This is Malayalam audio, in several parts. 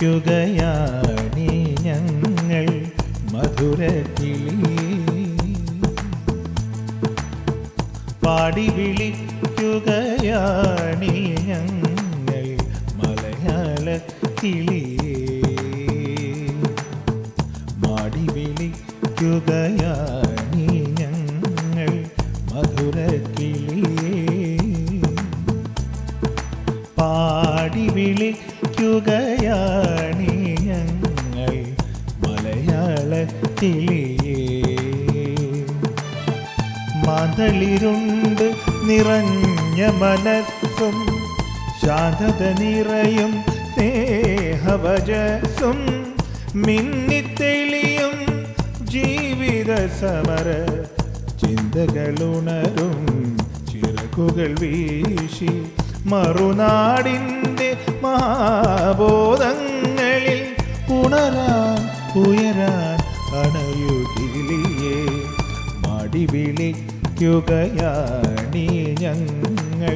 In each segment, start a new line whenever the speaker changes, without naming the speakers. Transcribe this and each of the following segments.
വിളിക്കുകയാണീ ഞങ്ങൾ മധുരകിളി, പാടി വിളിക്കുകയാണീ ഞങ്ങൾ മലയാള കിളിയേ, മാടി വിളിക്കുകയാണീ ഞങ്ങൾ മധുരകിളിയേ, പാടി വിളിക്കുകയാണീ ഞങ്ങൾ മലയാള കിളിയേ. മാതളിരുണ്ട് നിറഞ്ഞ മനസ്സും ശാന്തത നിറയും സ്നേഹവചസ്സും മിന്നിത്തെളിയും ജീവിത സമര ചിന്തകളുണരും ചിറകുകൾ വീശി മറുനാടിൻ്റെ മഹാബോധങ്ങളിൽ ഉണരാൻ ഉയരാൻ അണയുകിളിയേ, മാടി വിളിക്കുകയാണീ ഞങ്ങൾ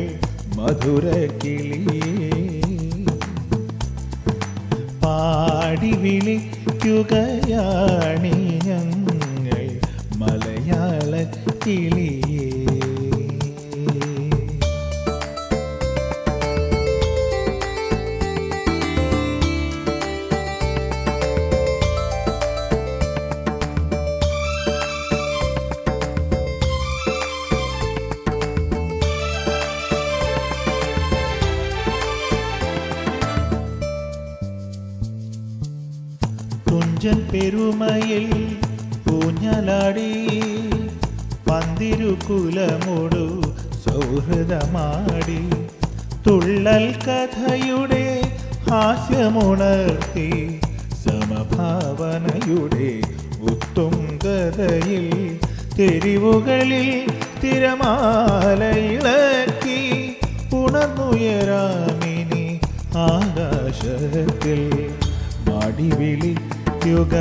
മധുരകിളിയേ, പാടി വിളിക്കുകയാണീ ഞങ്ങൾ മലയാള കിളിയേ. തുഞ്ചൻ പെരുമയിൽ പൂഞ്ഞലാടി പന്തിരുകുലമോടു സൗഹൃദമാടി തുള്ളൽ കഥയുടെ ഹാസ്യമുണർത്തി സമഭാവനയുടെ ഉത്തുംഗതയിൽ തെരുവുകളിൽ തിരമാലയിളക്കി ഉണർന്നുയരാമിനി ആകാശത്തിൽ, മാടി വിളിക്കുകയാണീ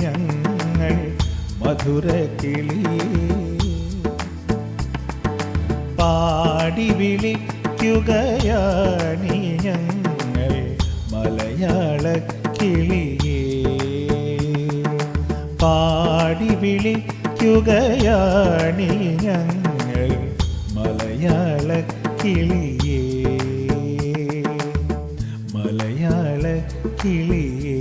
ഞങ്ങൾ മധുരകിളിയേ, പാടി വിളിക്കുകയാണീ ഞങ്ങൾ മലയാള കിളിയേ, പാടി വിളിക്കുകയാണീ ഞങ്ങൾ മലയാള കിളിയേ, മലയാള കിളിയേ,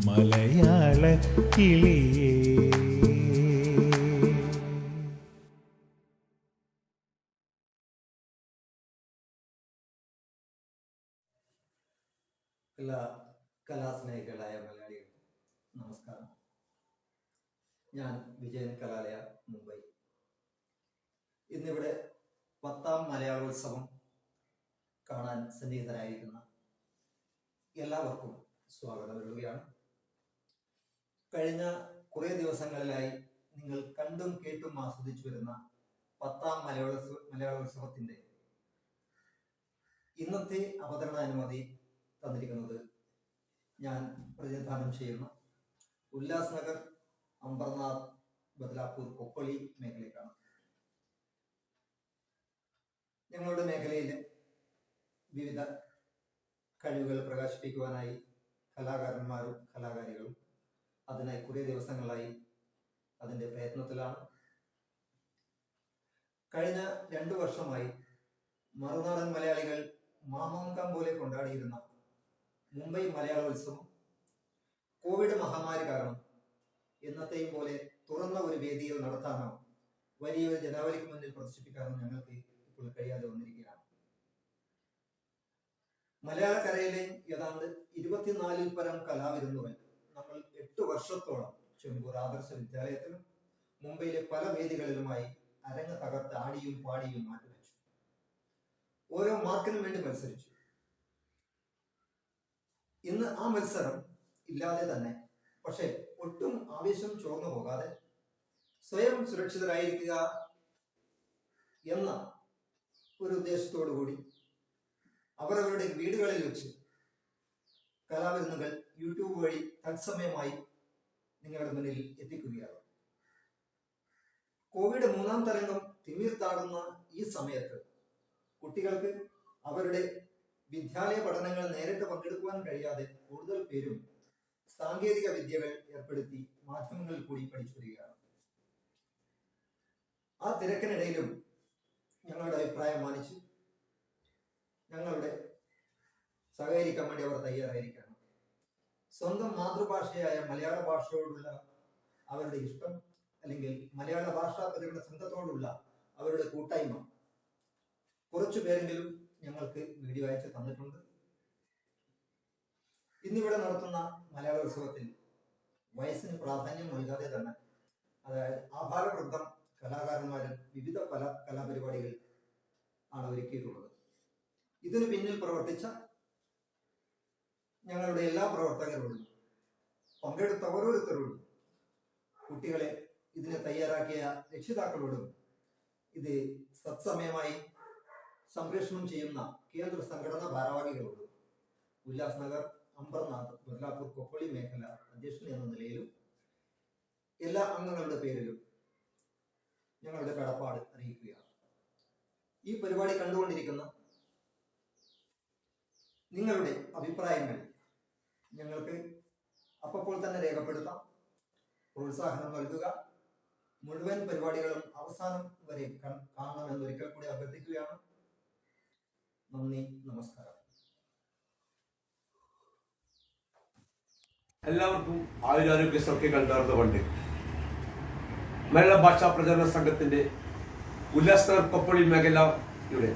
മലയാള കിളിയേ.
എല്ലാ കലാസ്നേഹികളായ മലയാളികൾക്കും നമസ്കാരം. ഞാൻ വിജയൻ കലാലയ, മുംബൈ. ഇന്നിവിടെ 10ാം മലയാളോത്സവം കാണാൻ സന്നിഹിതരായിരിക്കുന്ന എല്ലാവർക്കും സ്വാഗതം നൽകുകയാണ്. കഴിഞ്ഞ കുറേ ദിവസങ്ങളിലായി നിങ്ങൾ കണ്ടും കേട്ടും ആസ്വദിച്ചു വരുന്ന 10ാം മലയാളോത്സവത്തിന്റെ ഇന്നത്തെ അവതരണാനുമതി തന്നിരിക്കുന്നത് ഞാൻ പ്രതിനിധാനം ചെയ്യുന്ന ഉല്ലാസ് നഗർ, അംബർനാഥ്, ബദലാപൂർ, കൊപ്പളി മേഖലയ്ക്കാണ്. ഞങ്ങളുടെ മേഖലയിലെ വിവിധ കഴിവുകൾ പ്രകാശിപ്പിക്കുവാനായി കലാകാരന്മാരും കലാകാരികളും അതിനായി കുറേ ദിവസങ്ങളായി അതിൻ്റെ പ്രയത്നത്തിലാണ്. കഴിഞ്ഞ 2 വർഷമായി മറുനാടൻ മലയാളികൾ മാമാങ്കം പോലെ കൊണ്ടാടിയിരുന്ന മുംബൈ മലയാളോത്സവം കോവിഡ് മഹാമാരി കാരണം എന്നത്തെയും പോലെ തുറന്ന ഒരു വേദിയിൽ നടത്താനോ വലിയൊരു ജനാവലിക്ക് മുന്നിൽ പ്രദർശിപ്പിക്കാനോ ഞങ്ങൾക്ക് ഇപ്പോൾ കഴിയാതെ വന്നിരിക്കുകയാണ്. മലയാളക്കരയിലെ ഏതാണ്ട് 24 പരം കലാവിരുന്നുകൾ നമ്മൾ 8 വർഷത്തോളം ചെമ്പൂർ ആദർശ വിദ്യാലയത്തിലും മുംബൈയിലെ പല വേദികളിലുമായി അരങ്ങ് തകർത്ത് ആടിയും പാടിയും മാറ്റിവെച്ചു. ഓരോ മാർക്കിനും വേണ്ടി മത്സരിച്ചു. ഇന്ന് ആ മത്സരം ഇല്ലാതെ തന്നെ, പക്ഷെ ഒട്ടും ആവേശം ചോർന്നു പോകാതെ സ്വയം സുരക്ഷിതരായിരിക്കുക എന്ന ഒരു ഉദ്ദേശത്തോടു കൂടി അവരവരുടെ വീടുകളിൽ വെച്ച് കലാവിരുന്നുകൾ യൂട്യൂബ് വഴി തത്സമയമായി നിങ്ങളുടെ മുന്നിൽ എത്തിക്കുകയാണ്. കോവിഡ് 3ാം തരംഗം തിമിർത്താടുന്ന ഈ സമയത്ത് കുട്ടികൾക്ക് അവരുടെ വിദ്യാലയ പഠനങ്ങൾ നേരിട്ട് പങ്കെടുക്കുവാൻ കഴിയാതെ കൂടുതൽ പേരും സാങ്കേതിക വിദ്യകൾ ഏർപ്പെടുത്തി മാധ്യമങ്ങളിൽ കൂടി പഠിച്ചു വരികയാണ്. ആ തിരക്കിനിടയിലും ഞങ്ങളുടെ അഭിപ്രായം മാനിച്ച് ഞങ്ങളുടെ സഹകരിക്കാൻ വേണ്ടി അവർ തയ്യാറായിരിക്കണം. സ്വന്തം മാതൃഭാഷയായ മലയാള ഭാഷയോടുള്ള അവരുടെ ഇഷ്ടം, അല്ലെങ്കിൽ മലയാള ഭാഷാ പ്രതികരണ സംഘത്തോടുള്ള അവരുടെ കൂട്ടായ്മ കുറച്ചു പേരെങ്കിലും ഞങ്ങൾക്ക് വീഡിയോ അയച്ച് തന്നിട്ടുണ്ട്. ഇന്നിവിടെ നടത്തുന്ന മലയാളോത്സവത്തിൽ വയസ്സിന് പ്രാധാന്യം നൽകാതെ തന്നെ, അതായത് ആഭാരവൃദ്ധം കലാകാരന്മാരും വിവിധ പല കലാപരിപാടികൾ ആണ് ഒരുക്കിയിട്ടുള്ളത്. ഇതിനു പിന്നിൽ പ്രവർത്തിച്ച ഞങ്ങളുടെ എല്ലാ പ്രവർത്തകരോടും പങ്കെടുത്ത ഓരോരുത്തരോടും കുട്ടികളെ ഇതിനെ തയ്യാറാക്കിയ രക്ഷിതാക്കളോടും ഇത് സത്സമയമായി സംപ്രേഷണം ചെയ്യുന്ന കേന്ദ്ര സംഘടനാ ഭാരവാഹികളോടും ഉല്ലാസ് നഗർ, അംബർനാഥ്, ബദലാപൂർ, കൊപ്പളി മേഖല അധ്യക്ഷൻ എന്ന നിലയിലും എല്ലാ അംഗങ്ങളുടെ പേരിലും ഞങ്ങളുടെ കടപ്പാട് അറിയിക്കുകയാണ്. ഈ പരിപാടി കണ്ടുകൊണ്ടിരിക്കുന്ന നിങ്ങളുടെ അഭിപ്രായങ്ങൾ ഞങ്ങൾക്ക് അപ്പോൾ തന്നെ രേഖപ്പെടുത്താം. പ്രോത്സാഹനം നൽകുക. മുഴുവൻ പരിപാടികളും അവസാനം വരെ കാണണമെന്ന് ഒരിക്കൽ കൂടി അഭ്യർത്ഥിക്കുകയാണ്. നന്ദി, നമസ്കാരം.
എല്ലാവർക്കും ആയുരാരോഗ്യ സൗഖ്യങ്ങൾ നേർന്നുകൊണ്ട് മലയാള ഭാഷാ പ്രചരണ സംഘത്തിന്റെ ഉല്ലാസ് നഗർ കൊപ്പളി മേഖലയുടെ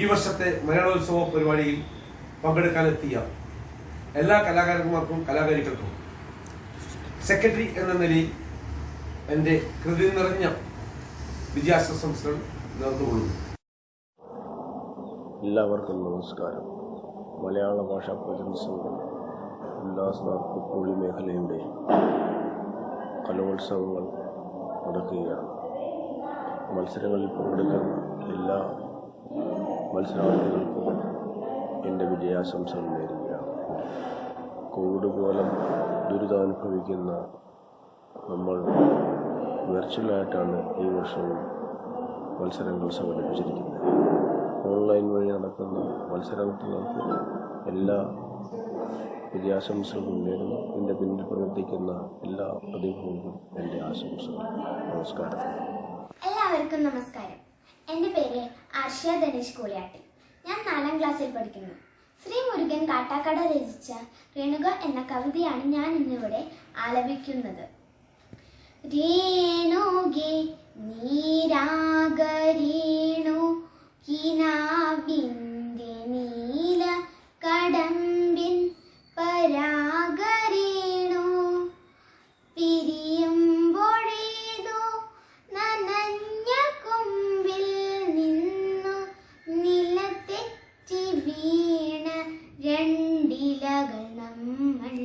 ഈ വർഷത്തെ മലയാളോത്സവ പരിപാടിയിൽ പങ്കെടുക്കാനെത്തിയ എല്ലാ കലാകാരന്മാർക്കും കലാകാരികൾക്കും സെക്രട്ടറി എന്ന നിലയിൽ എൻ്റെ കൃതി നിറഞ്ഞ വിജയാശംസകൾ നേർന്നുകൊള്ളുന്നു.
എല്ലാവർക്കും നമസ്കാരം. മലയാള ഭാഷാ പ്രചരണ സംഘം ഉല്ലാസ് നഗർ കൊപ്പളി മേഖലയുടെ കലോത്സവങ്ങൾ നടക്കുകയാണ്. മത്സരങ്ങളിൽ പങ്കെടുക്കുന്ന എല്ലാ മത്സരാർത്ഥികൾക്കും എൻ്റെ വിജയാശംസകൾ നേരുകയാണ്. കോവിഡ് മൂലം ദുരിതമനുഭവിക്കുന്ന നമ്മൾ വെർച്വലായിട്ടാണ് ഈ വർഷവും മത്സരങ്ങൾ സംഘടിപ്പിച്ചിരിക്കുന്നത്. ഓൺലൈൻ വഴി നടക്കുന്ന മത്സരങ്ങൾക്ക് എല്ലാ വിജയാശംസകളും നേരുന്നു. ഇതിൻ്റെ പിന്നിൽ പ്രവർത്തിക്കുന്ന എല്ലാ പ്രതിഭകൾക്കും എൻ്റെ ആശംസകൾ. നമസ്കാരം.
എല്ലാവർക്കും നമസ്കാരം. എൻ്റെ പേര് ആർഷ്യ ധനേഷ് കോളിയാട്ടി. ഞാൻ 4ാം ക്ലാസ്സിൽ പഠിക്കുന്നു. ശ്രീ മുരുകൻ കാട്ടാക്കട രചിച്ച രേണുക എന്ന കവിതയാണ് ഞാൻ ഇന്നിവിടെ ആലപിക്കുന്നത്. രേണുകേ നീരാഗരേണു കിനാവിൻ്റെ നീല കടമ്പിൻ പരാഗരേണു പിരിയുമ്പോഴേതോ നനഞ്ഞ കൊമ്പിൽ നിന്നു നിലത്തെറ്റി വീണ രണ്ടിലകൾ നമ്മൾ.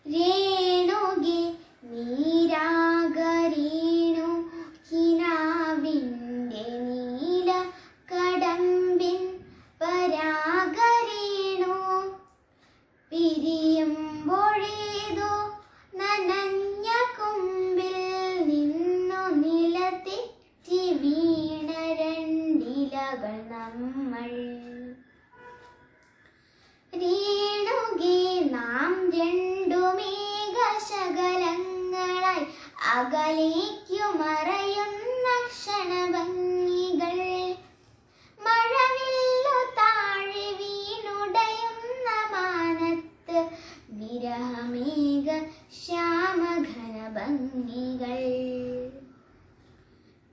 രേണുകേ നീരാഗരേണു കിനാവിൻ്റെ നീല കടമ്പിൻ പരാഗരേണു പിരിയുമ്പോഴേതോ നനഞ്ഞ കൊമ്പിൽ നിന്നു നിലത്തെറ്റി വീണ രണ്ടിലകൾ നമ്മൾ. രേണുകേ നാം രണ്ടു മേഘശകലങ്ങളായി അകലേക്കു മറയുന്ന ക്ഷണഭംഗികൾ. മഴവില്ലു താഴെ വീണുടയുന്ന മാനത്ത് വിരഹമേഘ ശ്യാമഘന ഭംഗികൾ.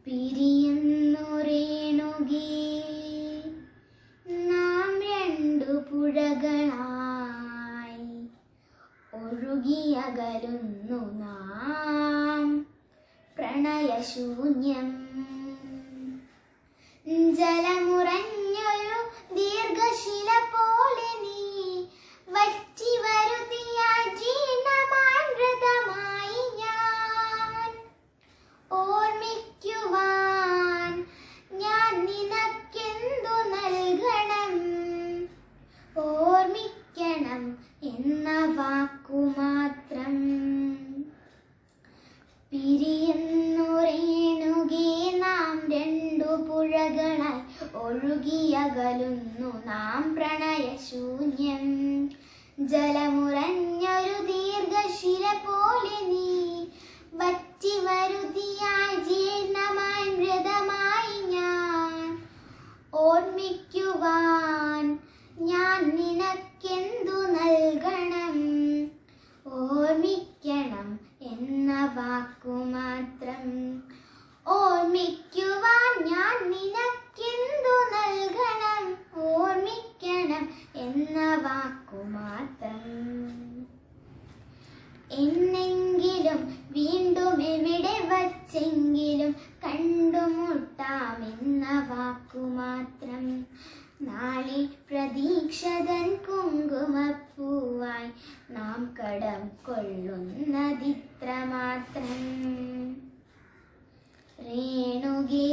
പിരിയുന്നു രേണുകേ നാം ഒഴുകിയകലുന്നു നാം പ്രണയശൂന്യം. ജലമുറഞ്ഞൊരു ദീർഘശില പോലെ നീ വറ്റി വരുതിയ ജീർണമാനൃതമായി ഞാൻ ഓർമ്മിക്കുവാൻ ഞാൻ നിനക്കെന്തു നൽകണം? ഓർമ്മിക്കണം എന്ന വാക്കുമാത്രം. പിരിയുന്നു രേണുകേ നാം രണ്ടു പുഴകളായി ഒഴുകിയകലുന്നു നാം പ്രണയശൂന്യം. ജലമുറഞ്ഞൊരു ദീർഘശില പോലെ നീ വറ്റി വരുതിയായി ജീർണമായി മൃതമായി ഞാൻ ഓർമ്മിക്കുവാൻ ഞാൻ നിനക്കെന്തു നൽകണം? ഓർമ്മിക്കണം എന്ന വാക്കുമാത്രം. ഓർമ്മിക്കുവാൻ ഞാൻ നിനക്കെന്തു നൽകണം? ഓർമ്മിക്കണം എന്ന വാക്കുമാത്രം. എന്നെങ്കിലും വീണ്ടും എവിടെ വച്ചെങ്കിലും കണ്ടുമുട്ടാമെന്ന വാക്കുമാത്രം. നാളെ പ്രതീക്ഷതൻ കുങ്കുമപ്പൂവായി നാം കടം കൊള്ളുന്നതിത്ര മാത്രം. രേണുകേ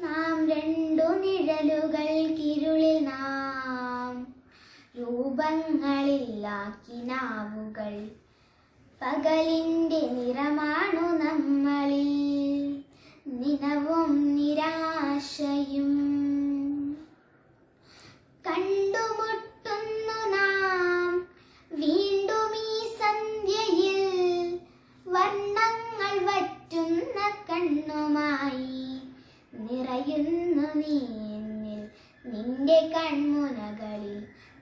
നാം രണ്ടു നിഴലുകൾക്കിരുളിൽ നാം രൂപങ്ങളില്ലാക്കി നാവുകൾ. പകലിൻ്റെ നിറമാണു നമ്മളിൽ നിനവും നിരാശയും. കണ്ടുമുട്ടുന്നു നാം വീണ്ടും ഈ സന്ധ്യയിൽ വർണ്ണങ്ങൾ വറ്റുന്ന കണ്ണുമായി. നിറയുന്നു നീ എന്നിൽ നിന്റെ കൺമുനകളിൽ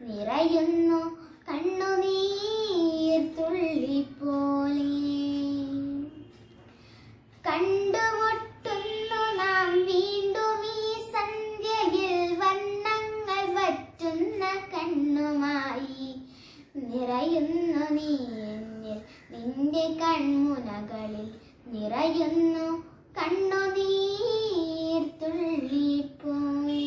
നിറയുന്നു കണ്ണുനീർ തുള്ളി പോലെ. കണ്ടുമുട്ടുന്നു നാം വീണ്ടും ഈ സന്ധ്യയിൽ വർണ്ണങ്ങൾ വറ്റുന്ന കണ്ണുമായി. നിറയുന്നു നീ എന്നിൽ നിന്റെ കൺമുനകളിൽ നിറയുന്നു കണ്ണുനീർ തുള്ളി പോലെ.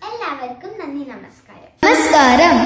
എല്ലാവർക്കും നന്ദി, നമസ്കാരം.
നമസ്കാരം.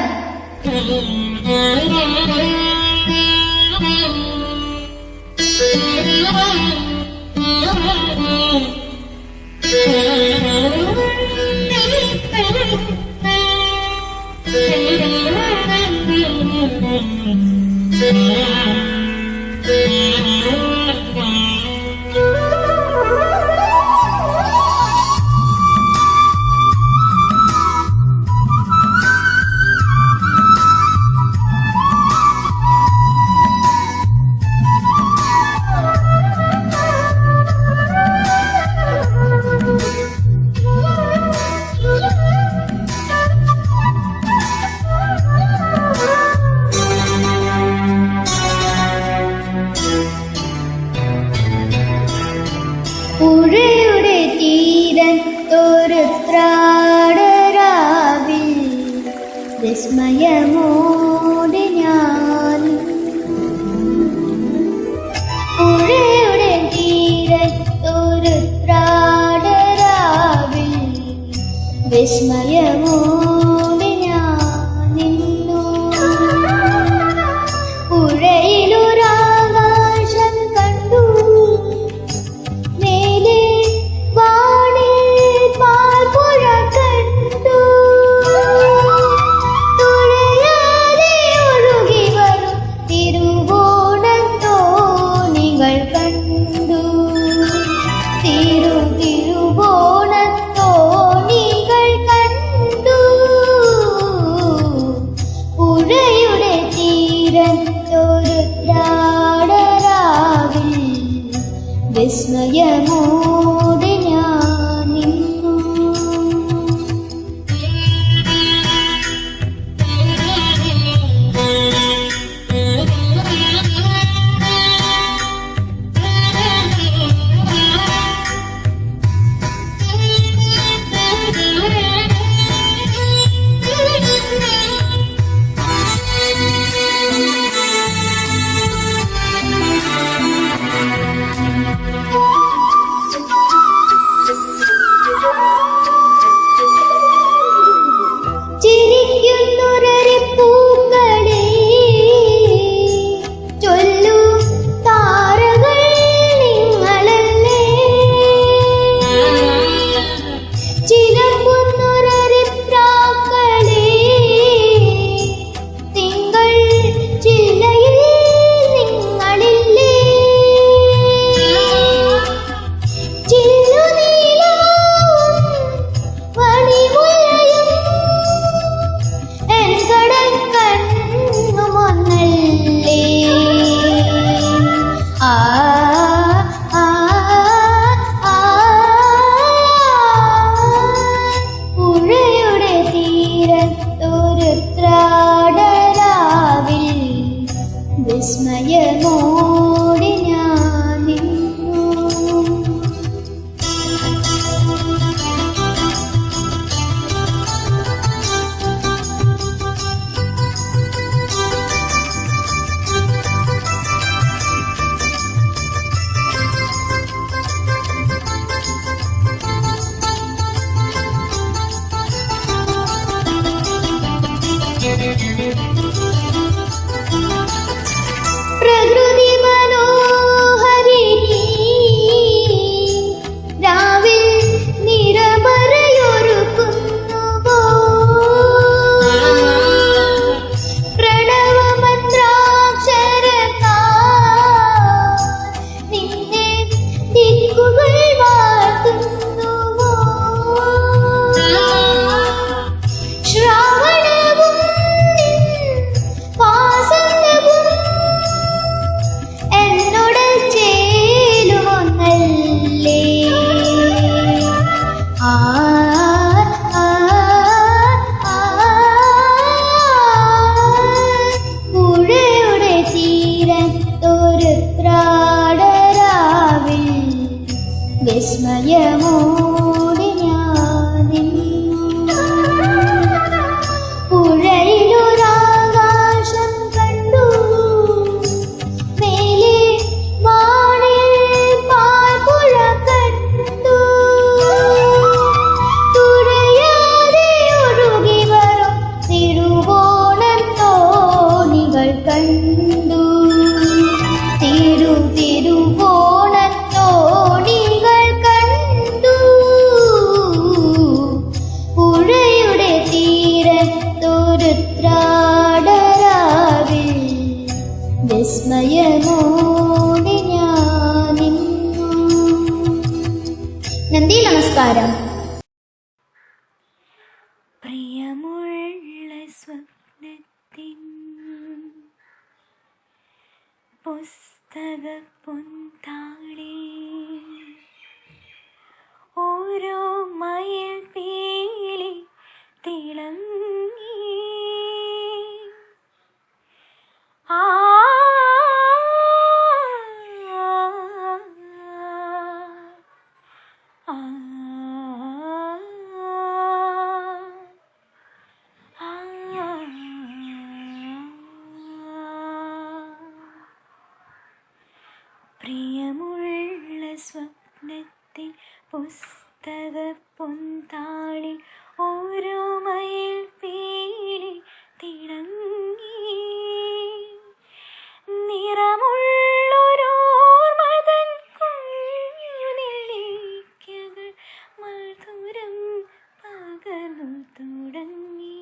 പുഴയുടെ തീരത്തൊരു ത്രാടരാവിൽ വിസ്മയമോടെ ഞാൻ. പുഴയുടെ തീരത്തൊരു ത്രാടരാവിൽ വിസ്മയമോടെ ഞാൻ നിന്നു. പുഴയിലൊരാകാശം കണ്ടു, മേലെ വാനിൽ പാൽപ്പുഴ കണ്ടു. തുഴയാതെ ഒഴുകി വരും തിരുവോണത്തോണികൾ കണ്ടു. തിരുവോണത്തോണികൾ കണ്ടു. പുഴയുടെ തീരത്തൊരു ത്രാടരാവിൽ വിസ്മയമോടെ ഞാൻ നിന്നു. വിസ്മയമോടെ ഞാൻ നിന്നു. പ്രകൃതി മനോഹരിണി രാവിൽ നിറപറയൊരുക്കുന്നുവോ പ്രണവമന്ത്രാക്ഷരത്താൽ നിന്നെ ദിക്കുകൾ വാഴ്ത്തുന്നുവോ ശ്രാവണവും വാസന്തവും എന്നോട് ചേലുമൊന്നല്ലേ. ആ ആ, ആ, പുഴയുടെ തീരത്തൊരു ത്രാടരാവിൽ വിസ്മയമോടെ ഞാൻ നിന്നു. പുഴയിലൊരാകാശം കണ്ടു, മേലെ വാനിൽ പാൽപ്പുഴ കണ്ടു. തുഴയാതെ ഒഴുകി വരും തിരുവോണത്തോണികൾ കണ്ടു. തിരുവോണത്തോണികൾ കണ്ടു. പുഴയുടെ തീരത്തൊരു ത്രാടരാവിൽ വിസ്മയമോടെ ഞാൻ നിന്നു. നന്ദി, നമസ്കാരം.
പ്രിയമുള്ള സ്വപ്നത്തിൻ പുസ്തക പൊന്താളി ഓരോ മയിൽ പീലി തിളങ്ങി ആ ആ, ആ, പ്രിയമുള്ള സ്വപ്നത്തിൽ പുസ്തക പൊന്താളിൽ ഓരോ മയിൽ പീലി തിളങ്ങി നിറമുള്ളൊരോർമതൻ കുഞ്ഞുനെല്ലിക്കകൾ മധുരം പകർന്നു തുടങ്ങി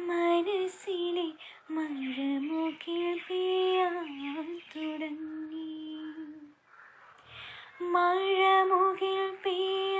മനസ്സിലെ മഴമുകിൽ പെയ്യാൻ തുടങ്ങി മഴമുകിൽ പെയ്യാൻ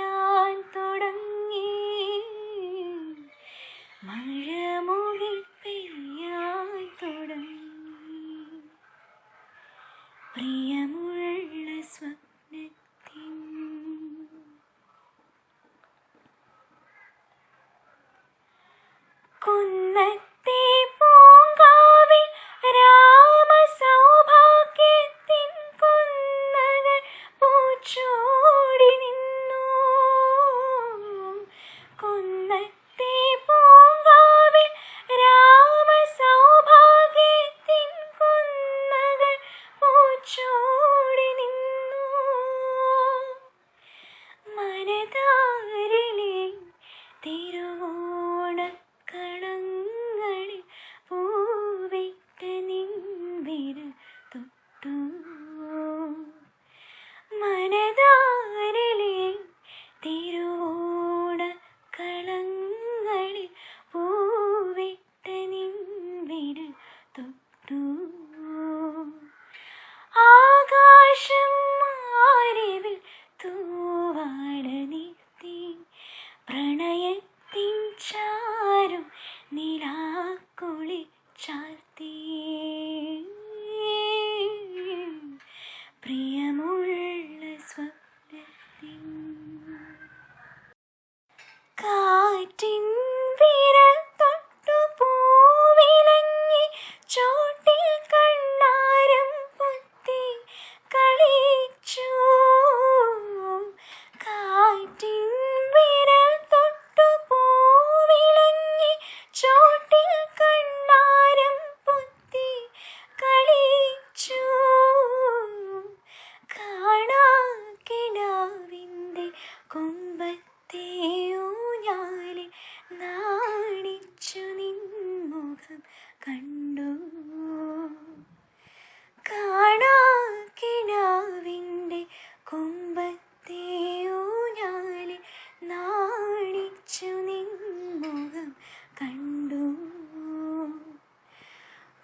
മുഖം കണ്ടു. കാണാ കിനാവിൻ്റെ കൊമ്പത്തെ ഊഞ്ഞാലിൽ നാണിച്ചു നിൻമുഖം കണ്ടു.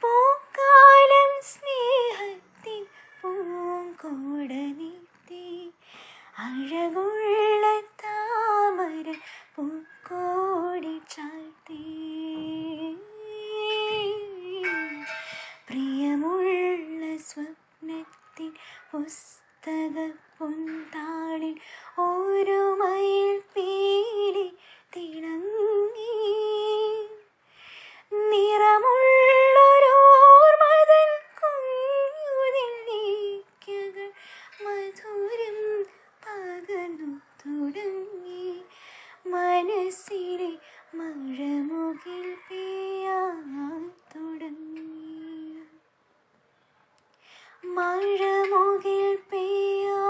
പൂക്കാലം സ്നേഹത്തിൻ പൂങ്കോട നീട്ടി അഴകുള്ള താമര പൂക്കോടി ചാർത്തി. പ്രിയമുള്ള സ്വപ്നത്തിൻ പുസ്തക പൊൻതാളിൽ ഒരു മയിൽ പീലി തിളങ്ങി. നിറമുള്ളൊരോർമതൻ കുഞ്ഞുനെല്ലിക്കകൾ മധുരം പകർന്നു തുടങ്ങി. മനസ്സിലെ മഴമുകിൽ പെയ്യാൻ തുടങ്ങി. മഴമുകിൽ പെയ്യാൻ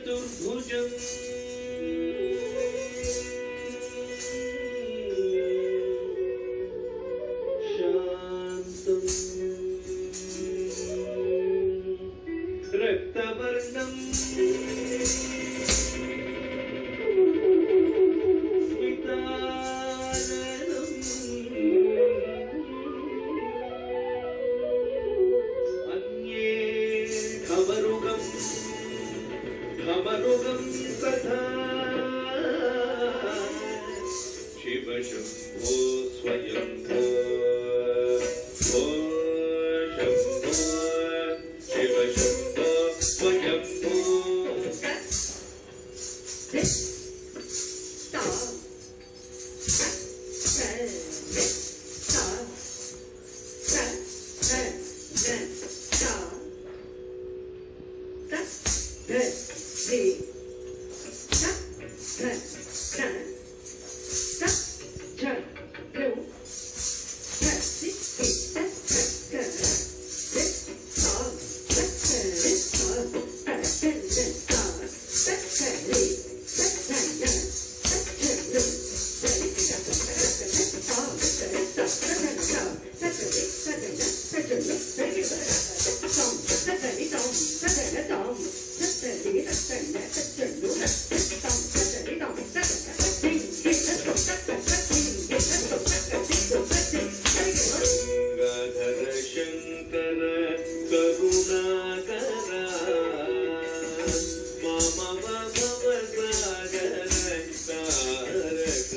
ചതുർഭുജം ശാന്തം രക്തവർണം സ്മിതാനനം അന്യേ ഖമരുകം തഥാ ശിവശംഭോ സ്വയംഭോ ഓ ശംഭോ ശിവശംഭോ സ്വയംഭോ ഗംഗാധര ശങ്കര കരുണാകര മമ ഭവസാഗര താരക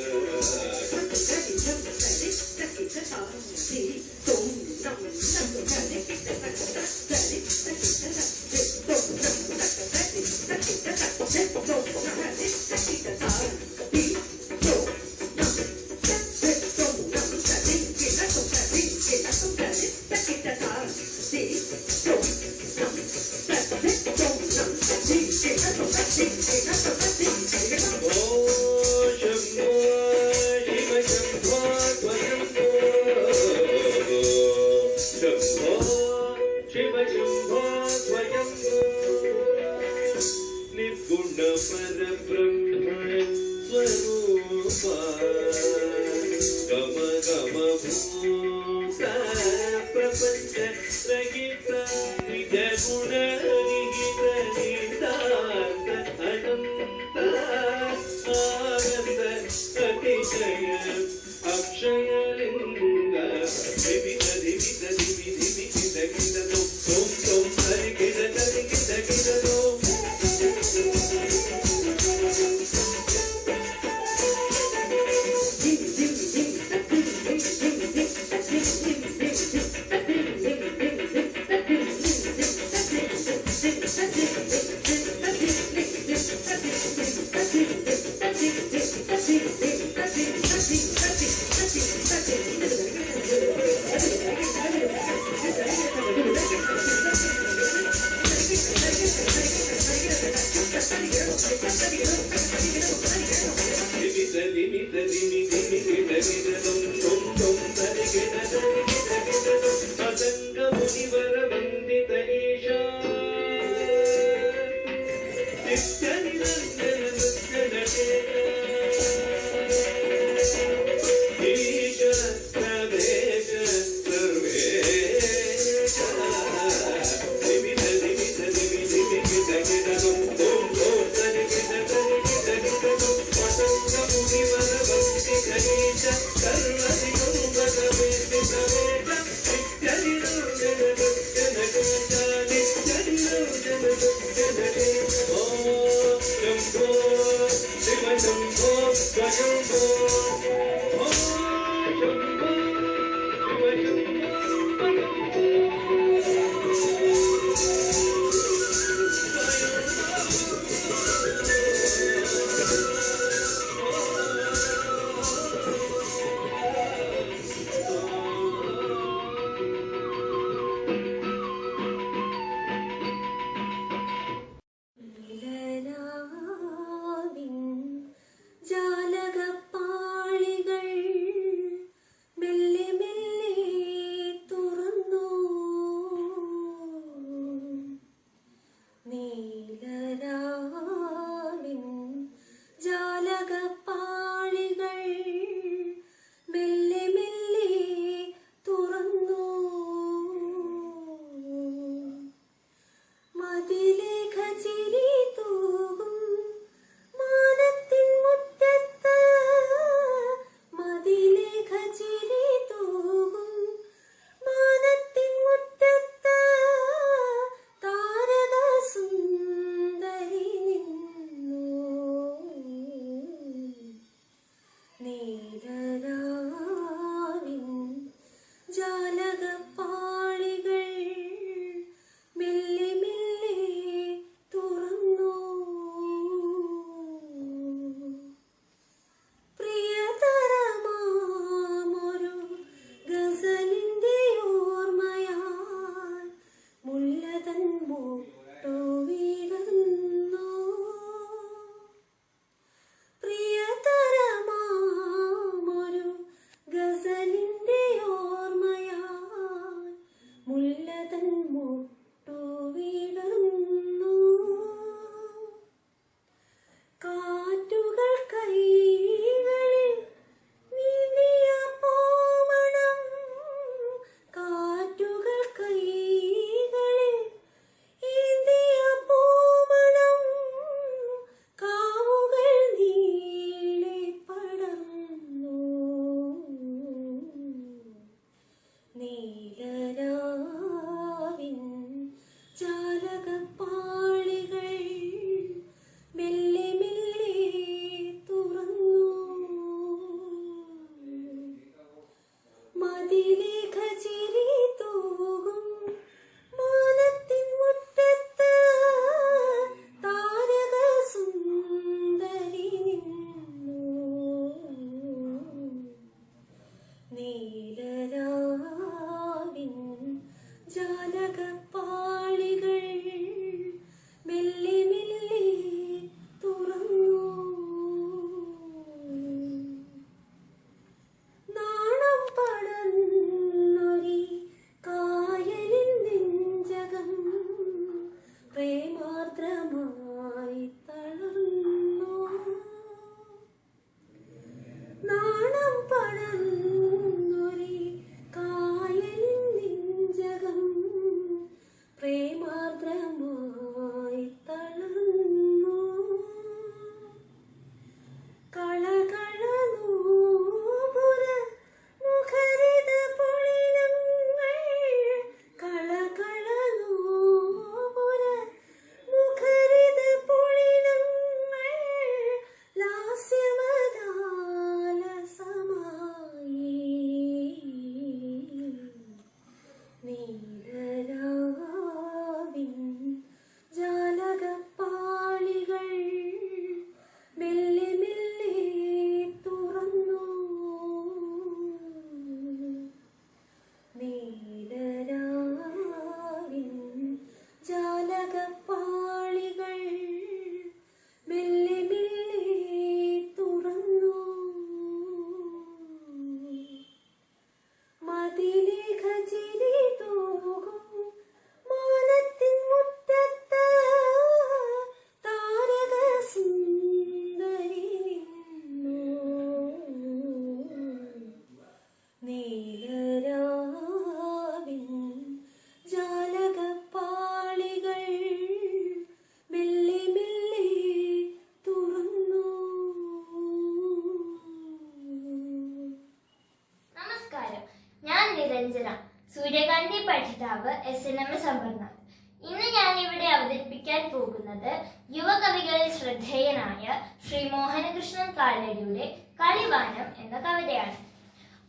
നിരഞ്ജന, സൂര്യകാന്തി പഠിതാവ് SNM അമ്പർനാഥ്. ഇന്ന് ഞാനിവിടെ അവതരിപ്പിക്കാൻ പോകുന്നത് യുവകവികളിൽ ശ്രദ്ധേയനായ ശ്രീ മോഹനകൃഷ്ണൻ കാലടിയുടെ കളിവാനം എന്ന കവിതയാണ്.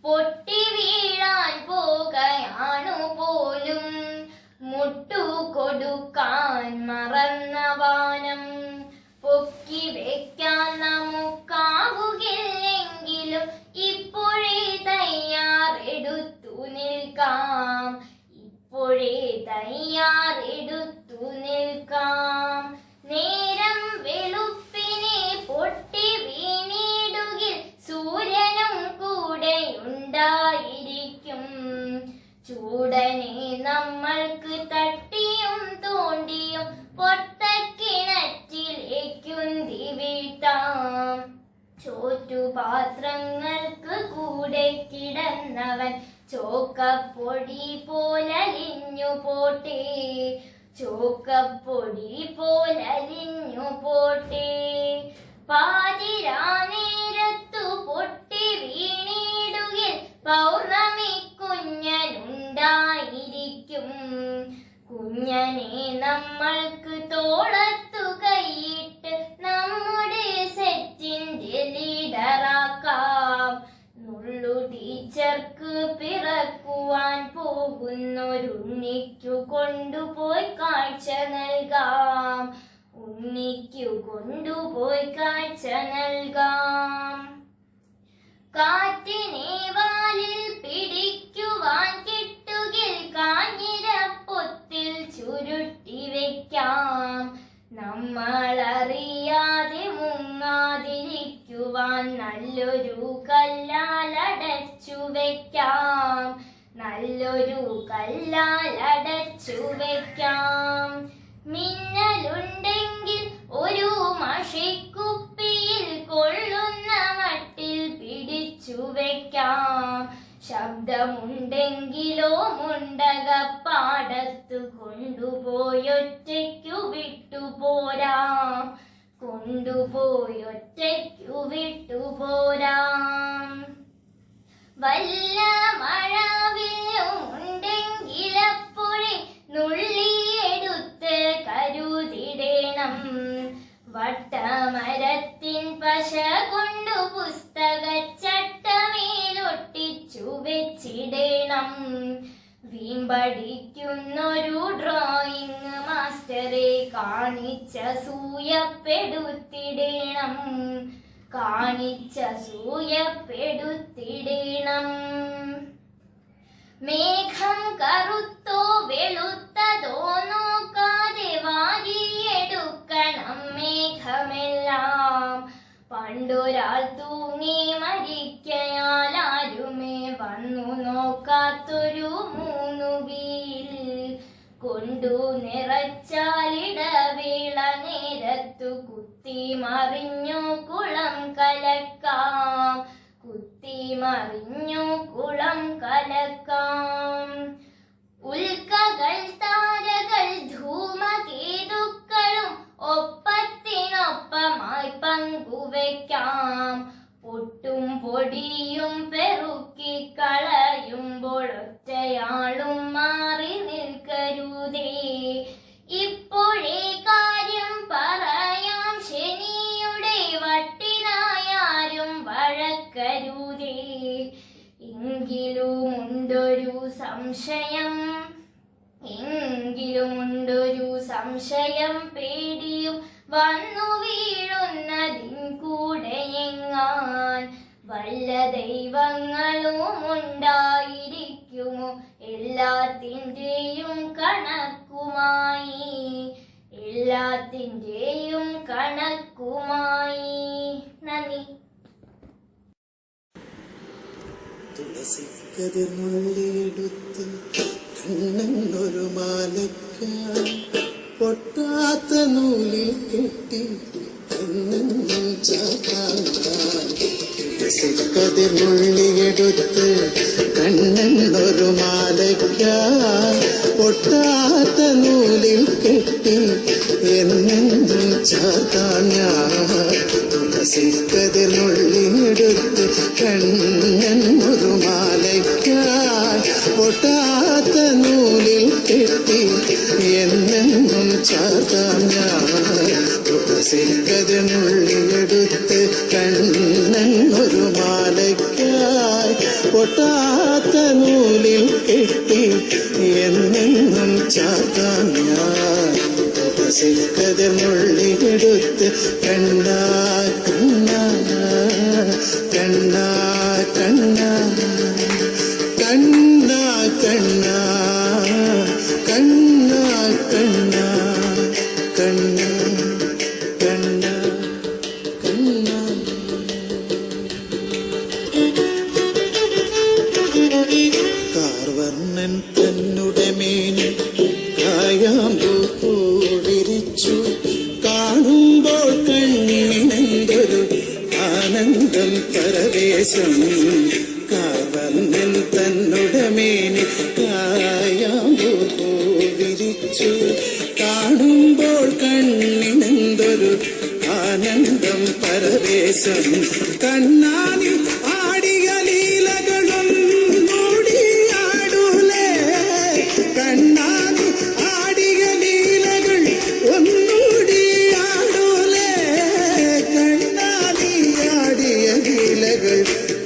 പൊട്ടി വീഴാൻ പോകയാണു പോലും മുട്ടു കൊടുക്കാൻ മറന്ന വാനം, പൊക്കി വെക്കാൻ നമുക്കാവുകില്ലെങ്കിലും ഇപ്പോഴേ തയ്യാറെടുത്തു നിൽക്കാം, ഇപ്പോഴേ തയ്യാറെടുത്തു നിൽക്കാം. നേരം വെളുപ്പിനെ പൊട്ടി വീണിടുകിൽ സൂര്യനും കൂടെയുണ്ടായിരിക്കും. ചൂടനെ നമ്മൾക്ക് തട്ടിയും തോണ്ടിയും പൊട്ടക്കിണറ്റിലേക്കുന്തി വീഴ്ത്താം. ചോറ്റുപാത്രങ്ങൾക്ക് കൂടെ കിടന്നവൻ ചോക്കപ്പൊടി പോലലിഞ്ഞു പോട്ടെ, ചോക്കപ്പൊടി പോലലിഞ്ഞു പോട്ടെ. പാതിരാ നേരത്തു പൊട്ടി വീണിടുകിൽ പൗർണമി കുഞ്ഞനുണ്ടായിരിക്കും. കുഞ്ഞനെ നമ്മൾക്ക് തോളത്തു കൈയിട്ട് നമ്മുടെ സെറ്റിന്റെ ലീഡറാക്കാം. നുള്ളു ടീച്ചർക്ക് പിറക്കുവാൻ പോകുന്നൊരുണ്ണിക്കു കൊണ്ടുപോയി കാഴ്ച നൽകാം, ഉണ്ണിക്കു കൊണ്ടുപോയി കാഴ്ച നൽകാം. കാറ്റിനെ വാലിൽ പിടിക്കുവാൻ കിട്ടുകിൽ കാഞ്ഞിരപ്പൊത്തിൽ ചുരുട്ടി വെക്കാം. നമ്മളറിയാതെ മുങ്ങാതിരിക്കുവാൻ നല്ലൊരു കല്ലാലടച്ചു വെക്കാം, നല്ലൊരു കല്ലാലടച്ചു വെക്കാം. മിന്നലുണ്ടെങ്കിൽ ഒരു മഷിക്കുപ്പിയിൽ കൊള്ളുന്ന മട്ടിൽ പിടിച്ചു വെക്കാം. ശബ്ദമുണ്ടെങ്കിലോ മുണ്ടകപ്പാടത്തു കൊണ്ടുപോയൊറ്റയ്ക്കു വിട്ടുപോരാം, കൊണ്ടുപോയൊറ്റയ്ക്കു വിട്ടുപോരാം. വല്ല മഴവില്ലുമുണ്ടെങ്കിലപ്പോഴേ നുള്ളിയെടുത്ത് കരുതിടണം. വട്ടമരത്തിൻ പശ കൊണ്ടു പുസ്തകച്ചട്ടമേലൊട്ടിച്ചു വെച്ചിടണം. വീമ്പടിക്കുന്നൊരു ഡ്രോയിങ് മാസ്റ്ററെ കാണിച്ച സൂയപ്പെടുത്തിടണം, കാണിച്ച സൂയപ്പെടുത്തിടണം. മേഘം കറുത്തോ വെളുത്തതോ നോക്കാതെ വാരിയെടുക്കണം മേഘമെല്ലാം. പണ്ടൊരാൾ തൂങ്ങി മരിക്കയാൽ ആരുമേ വന്നു നോക്കാത്തൊരു 3 വീൽ കൊണ്ടു നിറച്ചാലിടവേള നേരത്തു കുത്തി മറിഞ്ഞു കുളം കലക്കാം, കുത്തി മറിഞ്ഞു കുളം കലക്കാം. ഉൽക്കകൾ താരകൾ ധൂമകേതുക്കളും ഒപ്പത്തിനൊപ്പമായി പങ്കുവെക്കാം. പൊട്ടും പൊടിയും പെറുക്കി കളയുമ്പോൾ ഒറ്റയാളും മാറി നിൽക്കരുതേ. ഇപ്പോഴേ കാര്യം പറയാം, ശനിയുടെ വട്ടിനായാരും വഴക്കരുതേ. എങ്കിലുമുണ്ടൊരു സംശയം, എങ്കിലുമുണ്ടൊരു സംശയം, പേടിയും വന്നു വീഴുന്നതിൻ കൂടെ എങ്ങാൻ വല്ല ദൈവങ്ങളും ഉണ്ടായിരിക്കുമോ എല്ലാത്തിൻ്റെയും കണക്കുമായി, എല്ലാത്തിൻ്റെയും കണക്കുമായി. നന്ദി.
തുളസിക്കതിർന്നുള്ളിയെടുത്ത് കണ്ണൊരു മാലയ്ക്കാൻ പൊട്ടാത്ത നൂലിൽ കെട്ടി എന്നും ചാത്താൻ. തുളസിക്കതിർന്നുള്ളിയെടുത്ത് കണ്ണൊരു മാലയ്ക്കാൻ പൊട്ടാത്ത നൂലിൽ കെട്ടി എന്നും ചാത്താൻ ഞാൻ. തുളസിക്കതിർന്നുള്ളിയെടുത്ത് കണ്ണൊരു മാലയ്ക്കാൻ പൊട്ടാത്ത നൂലിൽ കെട്ടി എന്നെന്നും ചാർത്താം ഞാൻ തുളസിക്കതിനുള്ളിലെടുത്ത് കണ്ണൻ ഒരു മാലയ്ക്കായി പൊട്ടാത്ത നൂലിൽ കെട്ടി എന്നെന്നും ചാർത്താം ഞാൻ തുളസിക്കതിനുള്ളിലെടുത്ത് കണ്ണാ കണ്ണാ കണ്ണാ കണ്ണാ കണ്ണാ കണ്ണാ കണ്ണാ കണ്ണാ കണ്ണാ കണ്ണാ കണ്ണാ കാർവർണ്ണൻ തന്നുടെ മേനി കായാമ്പൂ പൂവിരിച്ചു കാണുമ്പോൾ കണ്ണിനെന്തൊരു ആനന്ദം പരവേശം കാർവർണ്ണൻ തന്നുടെ മേനി കായാമ്പൂ പൂവിരിച്ചു കാണുമ്പോൾ കണ്ണിനെന്തൊരു ആനന്ദം പരവേശം കണ്ണാനി ആടിയ ലീലകളും മൂടിയാടൂലേ കണ്ണാനി ആടിയ ലീലകൾ ഒന്നൂടിയാടൂലേ കണ്ണാനി ആടിയ ലീലകൾ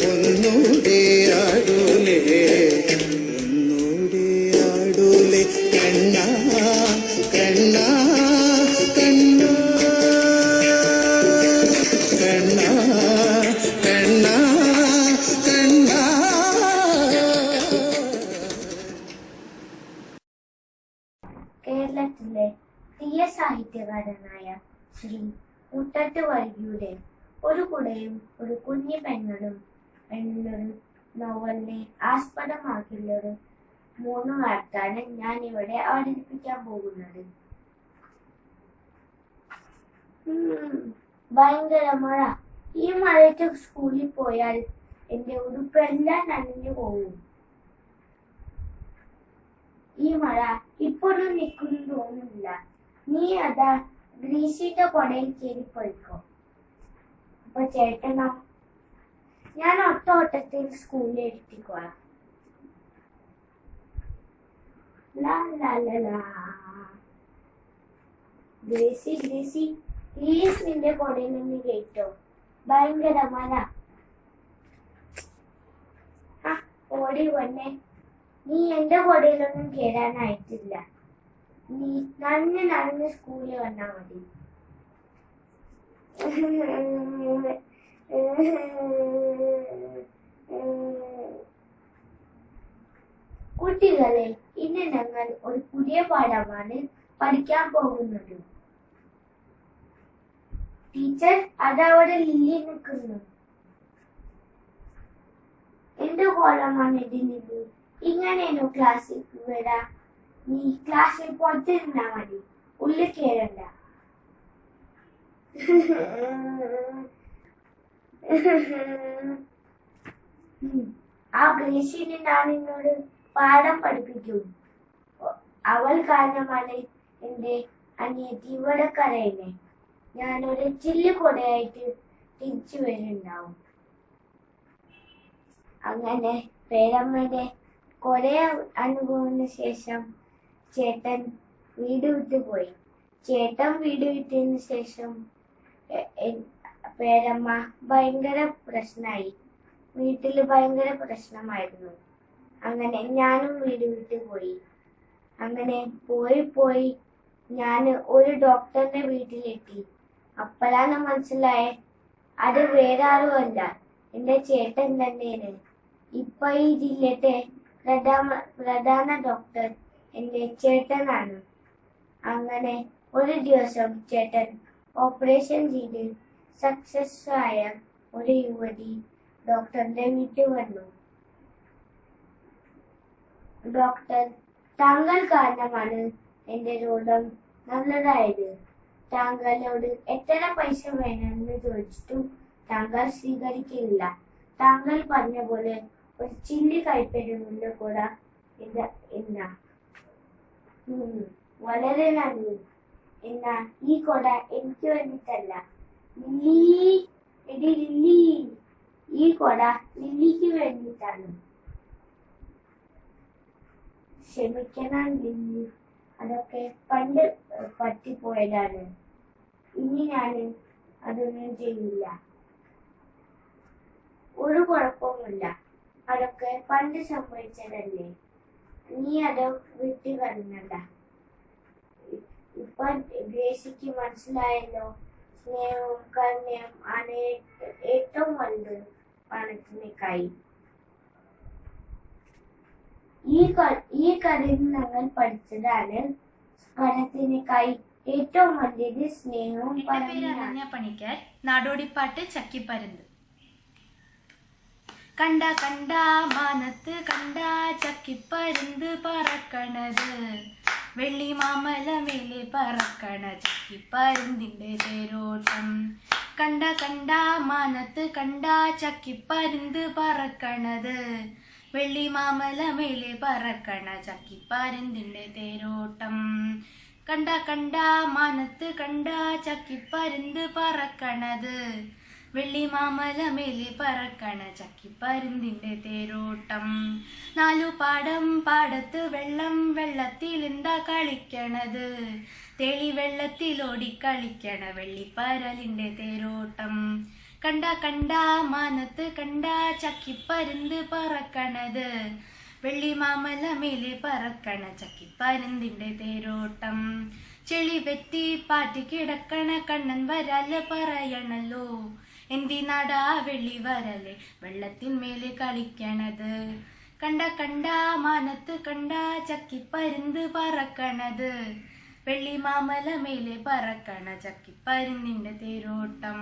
ഒന്നൂടിയാടൂലേ ഒന്നൂടിയാടൂലേ കണ്ണാ കണ്ണാ കണ്ണാ കണ്ണാ കണ്ണാ കണ്ണാ.
കേരളത്തിലെ പ്രിയ സാഹിത്യകാരനായ ശ്രീ മുട്ടത്ത് വർഗിയുടെ ഒരു കുടയും ഒരു കുഞ്ഞു പെണ്ണും എന്നൊരു നോവലിനെ ആസ്പദമാക്കിയുള്ളൊരു 3 വാർത്തയാണ് ഞാൻ ഇവിടെ അവതരിപ്പിക്കാൻ പോകുന്നത്. ഭയങ്കര മഴ. ഈ മഴയത്ത് സ്കൂളിൽ പോയാൽ എന്റെ ഉടുപ്പെല്ലാം നനഞ്ഞു പോകും. ഈ മഴ ഇപ്പോഴും നിൽക്കുന്നു തോന്നുന്നില്ല. നീ അതാ ഗ്രീസിന്റെ കൊടയിൽ കയറി പോയിക്കോ. അപ്പൊ ചേട്ടനോ? ഞാൻ ഒട്ടത്തിൽ സ്കൂളിൽ എത്തിക്കോളാം. ഗ്രേസി ഗ്രേസി പ്ലീസ് നിന്റെ കൊടയിൽ നിന്ന് കേട്ടോ. ഭയങ്കര മഴ. ഓടി വന്നെ. നീ എന്റെ കൊടയിലൊന്നും കേറാനായിട്ടില്ല. നീ നനഞ്ഞ് സ്കൂളിൽ വന്നാ മതി. കുട്ടികളെ, ഇന്ന് ഞങ്ങൾ ഒരു പുതിയ പാഠമാണ് പഠിക്കാൻ പോകുന്നത്. ടീച്ചർ, അതവിടെ ലില്ലി നിൽക്കുന്നു. എന്ത് കോലമാണ് ഇതിന്? ഇങ്ങനെയാണോ ക്ലാസ്സിൽ വരാ? നീ ക്ലാസ്സിൽ പുറത്തിരുന്നാ മതി, ഉള്ളിൽ കയറണ്ട. ആ ഗ്രേസിനെ ഞാൻ എന്നോട് പാഠം പഠിപ്പിക്കും. അവൾ കാരണമാണ് എന്റെ അനിയത്തി ഇവിടെ കരയുന്നേ. ഞാനൊരു ചില്ല് കൊടയായിട്ട് തിരിച്ചു വരുന്നുണ്ടാവും. അങ്ങനെ പേരമ്മയുടെ കുറെ അനുഭവത്തിന് ശേഷം ചേട്ടൻ വീട് വിട്ടു പോയി. ചേട്ടൻ വീട് വിട്ടതിന് ശേഷം പേരമ്മ ഭയങ്കര പ്രശ്നമായി. വീട്ടില് ഭയങ്കര പ്രശ്നമായിരുന്നു. അങ്ങനെ ഞാനും വീട് വിട്ടു പോയി. അങ്ങനെ പോയി ഞാൻ ഒരു ഡോക്ടറിന്റെ വീട്ടിലെത്തി. അപ്പോഴാണ് മനസ്സിലായേ അത് വേറെ ആരുമല്ല, എന്റെ ചേട്ടൻ തന്നെയാണ്. ഇപ്പൊ ഈ ജില്ലത്തെ പ്രധാന ഡോക്ടർ എന്റെ ചേട്ടനാണ്. അങ്ങനെ ഒരു ദിവസം ചേട്ടൻ ഓപ്പറേഷൻ ചെയ്ത് സക്സസ് ആയ ഒരു യുവതി ഡോക്ടറിന്റെ വീട്ടിൽ വന്നു. ഡോക്ടർ, താങ്കൾ കാരണമാണ് എന്റെ രോഗം നല്ലതായത്. താങ്കളോട് എത്ര പൈസ വേണമെന്ന് ചോദിച്ചിട്ടും താങ്കൾ സ്വീകരിക്കില്ല. താങ്കൾ പറഞ്ഞ പോലെ ഒരു ചില്ലി കൈപ്പറ്റുന്നില്ല കൂടെ എന്നാ. വളരെ നന്ദി. എന്നാ ഈ കൊട എനിക്ക് വേണ്ടിട്ടല്ല, ലില്ലി, ഈ കൊട ലില്ലിക്ക് വേണ്ടിയിട്ടാണ്. ക്ഷമിക്കണം ലില്ലി, അതൊക്കെ പണ്ട് പറ്റിപ്പോയതാണ്. ഇനി ഞാൻ അതൊന്നും ചെയ്യില്ല. ഒരു കുഴപ്പമില്ല, അതൊക്കെ പണ്ട് സംഭവിച്ചതല്ലേ. നീ അത് വിട്ടു കളഞ്ഞണ്ട. ഇപ്പൊ ഗ്രേസിക്ക് മനസ്സിലായല്ലോ, സ്നേഹവും കരുണയും ആണ് ഏറ്റവും വലുത് പണത്തിനേക്കായി. ഈ കഥയിൽ ഞങ്ങൾ പഠിച്ചതാണ് പണത്തിനേക്കായി ഏറ്റവും വലുത് സ്നേഹവും.
പണിക്കർ, നാടോടിപ്പാട്ട് ചക്കിപ്പരുന്ത്. കണ്ട കണ്ട മാനത്ത് കണ്ട ചക്കിപ്പരുന്ത് പറക്കണത്, വെള്ളി മാമല മേലെ പറക്കണ ചക്കിപ്പരുന്തിന്റെ തേരോട്ടം. കണ്ട കണ്ട മാനത്ത് കണ്ട ചക്കിപ്പരുന്ത് പറക്കണത്, വെള്ളി മാമല മേലെ പറക്കണ ചക്കിപ്പരുന്തിന്റെ തേരോട്ടം. കണ്ട കണ്ട മാനത്ത് കണ്ട ചക്കിപ്പരുന്ത് പറക്കണത്, വെള്ളി മാമല മേലെ പറക്കണ ചക്കിപ്പരുന്തിന്റെ തേരോട്ടം. 4 പാടം പാടത്ത് വെള്ളം, വെള്ളത്തിൽ എന്താ കളിക്കണത്, തെളി വെള്ളത്തിലോടി കളിക്കണ വെള്ളിപ്പരലിന്റെ തേരോട്ടം. കണ്ട കണ്ട മാനത്ത് കണ്ട ചക്കിപ്പരുന്ത് പറക്കണത്, വെള്ളി മാമല മേലെ പറക്കണ ചക്കിപ്പരുന്തിന്റെ തേരോട്ടം. ചെളി വെറ്റി പാറ്റി കിടക്കണ കണ്ണൻ വരാല് പറയണല്ലോ, എന്തിനാടാ വെള്ളി വരല് വെള്ളത്തിന്മേലെ കളിക്കണത്. കണ്ട കണ്ട മാനത്ത് കണ്ട ചക്കിപ്പരുന്ത് പറക്കണത്, വെള്ളി മാമല മേലെ പറക്കണ ചക്കിപ്പരുന്തിന്റെ തേരോട്ടം.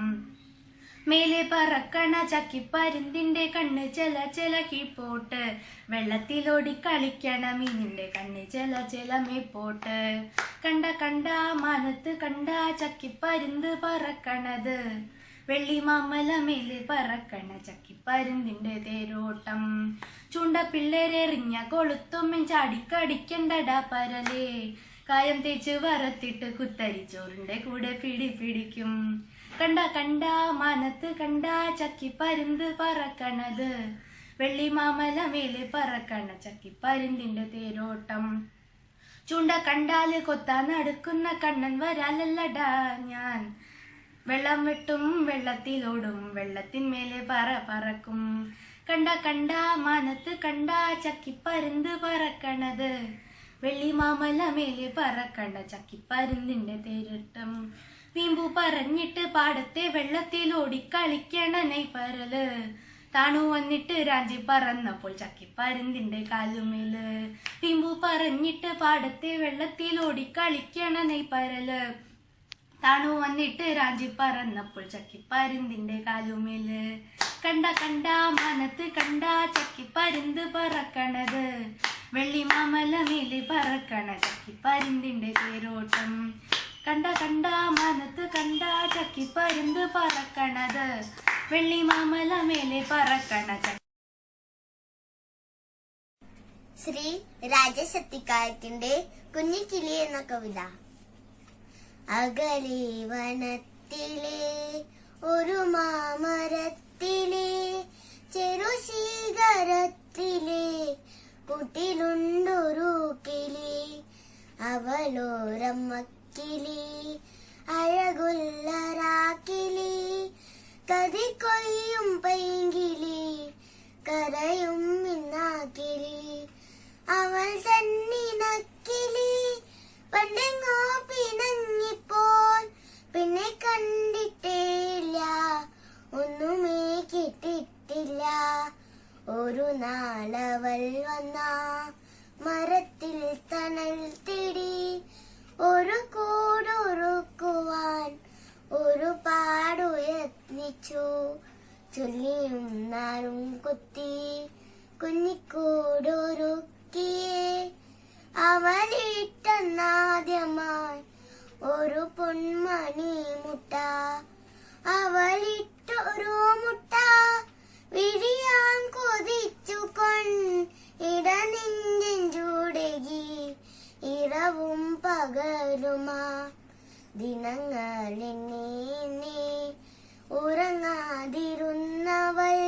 മേലെ പറക്കണ ചക്കിപ്പരുന്തിന്റെ കണ്ണ് ചെല ചെല കീപ്പോട്ട്, വെള്ളത്തിലോടി കളിക്കണ മീനിന്റെ കണ്ണ് ചെല ചെല മേപ്പോട്ട്. കണ്ട കണ്ട മാനത്ത് കണ്ട ചക്കിപ്പരുന്ത് പറക്കണത്, വെള്ളി മാമല മേലെ പറക്കണ ചക്കിപ്പരുന്തിന്റെ തേരോട്ടം. ചൂണ്ട പിള്ളേരെറിഞ്ഞ കൊളുത്തുമ്മൻ ചാടിക്കടിക്കണ്ടടാ പരലേ, കായം തേച്ച് വറത്തിട്ട് കുത്തരിച്ചോറിന്റെ കൂടെ പിടിക്കും. കണ്ട കണ്ട മാനത്ത് കണ്ട ചക്കിപ്പരുന്ത് പറക്കണത്, വെള്ളി മാമല മേലെ പറക്കണ ചക്കിപ്പരുന്തിന്റെ തേരോട്ടം. ചൂണ്ട കണ്ടാല് കൊത്താൻ നടക്കുന്ന കണ്ണൻ വരാലല്ലടാ ഞാൻ, വെള്ളം വെട്ടും വെള്ളത്തിലോടും വെള്ളത്തിന്മേലെ പറക്കും. കണ്ട കണ്ട മാനത്ത് കണ്ട ചക്കിപ്പരുന്ത് പറക്കണത്, വെള്ളി മാമല മേലെ പറക്കണ ചക്കിപ്പരുന്തിന്റെ തേരോട്ടം. വീമ്പു പറഞ്ഞിട്ട് പാടത്തെ വെള്ളത്തിലോടി കളിക്കണ നെയ്പരല്, താണു വന്നിട്ട് രാജി പറന്നപ്പോൾ ചക്കിപ്പരുന്തിന്റെ കാലുമേല്. വീമ്പു പറഞ്ഞിട്ട് പാടത്തെ വെള്ളത്തിലോടി കളിക്കണ നെയ്പരല്, താണു വന്നിട്ട് രാജി പറന്നപ്പോൾ ചക്കിപ്പരുന്തിന്റെ കാലുമേല്. കണ്ട കണ്ട മാനത്ത് കണ്ട ചക്കിപ്പരുന്ത് പറക്കണത്, വെള്ളി മാമല മേലെ പറക്കണ ചക്കിപ്പരുന്തിന്റെ തേരോട്ടം. കണ്ട കണ്ട മാനത്ത് കണ്ട ചക്കിപ്പരുന്ത് പറക്കണത്, വെള്ളി മാമല മേലെ പറക്കണ.
ശ്രീ രാജശക്തിക്കാരത്തിന്റെ കുഞ്ഞിക്കിളി എന്ന കവിത. അകലെ വനത്തിലെ ഒരു മാമരത്തിലെ ചെറുശീകരത്തിലെ കൂട്ടിലുണ്ടൊരു കിളി, അവളോരമ്മക്കിളി അഴകുള്ളരാക്കിളി, കതികൊയ്യും പൈങ്കിളി കരയും മിന്നാക്കിളി, അവൾ തന്നിണക്കിളി പണ്ടെങ്ങോ പിണങ്ങിപ്പോൾ പിന്നെ കണ്ടിട്ടില്ല, ഒന്നുമേ കിട്ടിട്ടില്ല. ഒരു നാളവൾ വന്ന മരത്തിൽ തണൽ തിടി, ഒരു കൂടൊരുക്കുവാൻ ഒരു പാടു യത്നിച്ചു, ചൊല്ലിയും നാരും കുത്തി കുഞ്ഞിക്കൂടൊരുക്കിയേ, അവളിട്ടെന്നാദ്യമായി ഒരു പൊന്മണി മുട്ട, അവളിട്ടൊരു മുട്ട വിരിയാൻ കൊതിച്ചുകൊണ്ടിടനെഞ്ചിൻ ചൂടകി, ഇറവും പകലുമാ ദിനങ്ങളെന്നെ ഉറങ്ങാതിരുന്നവൾ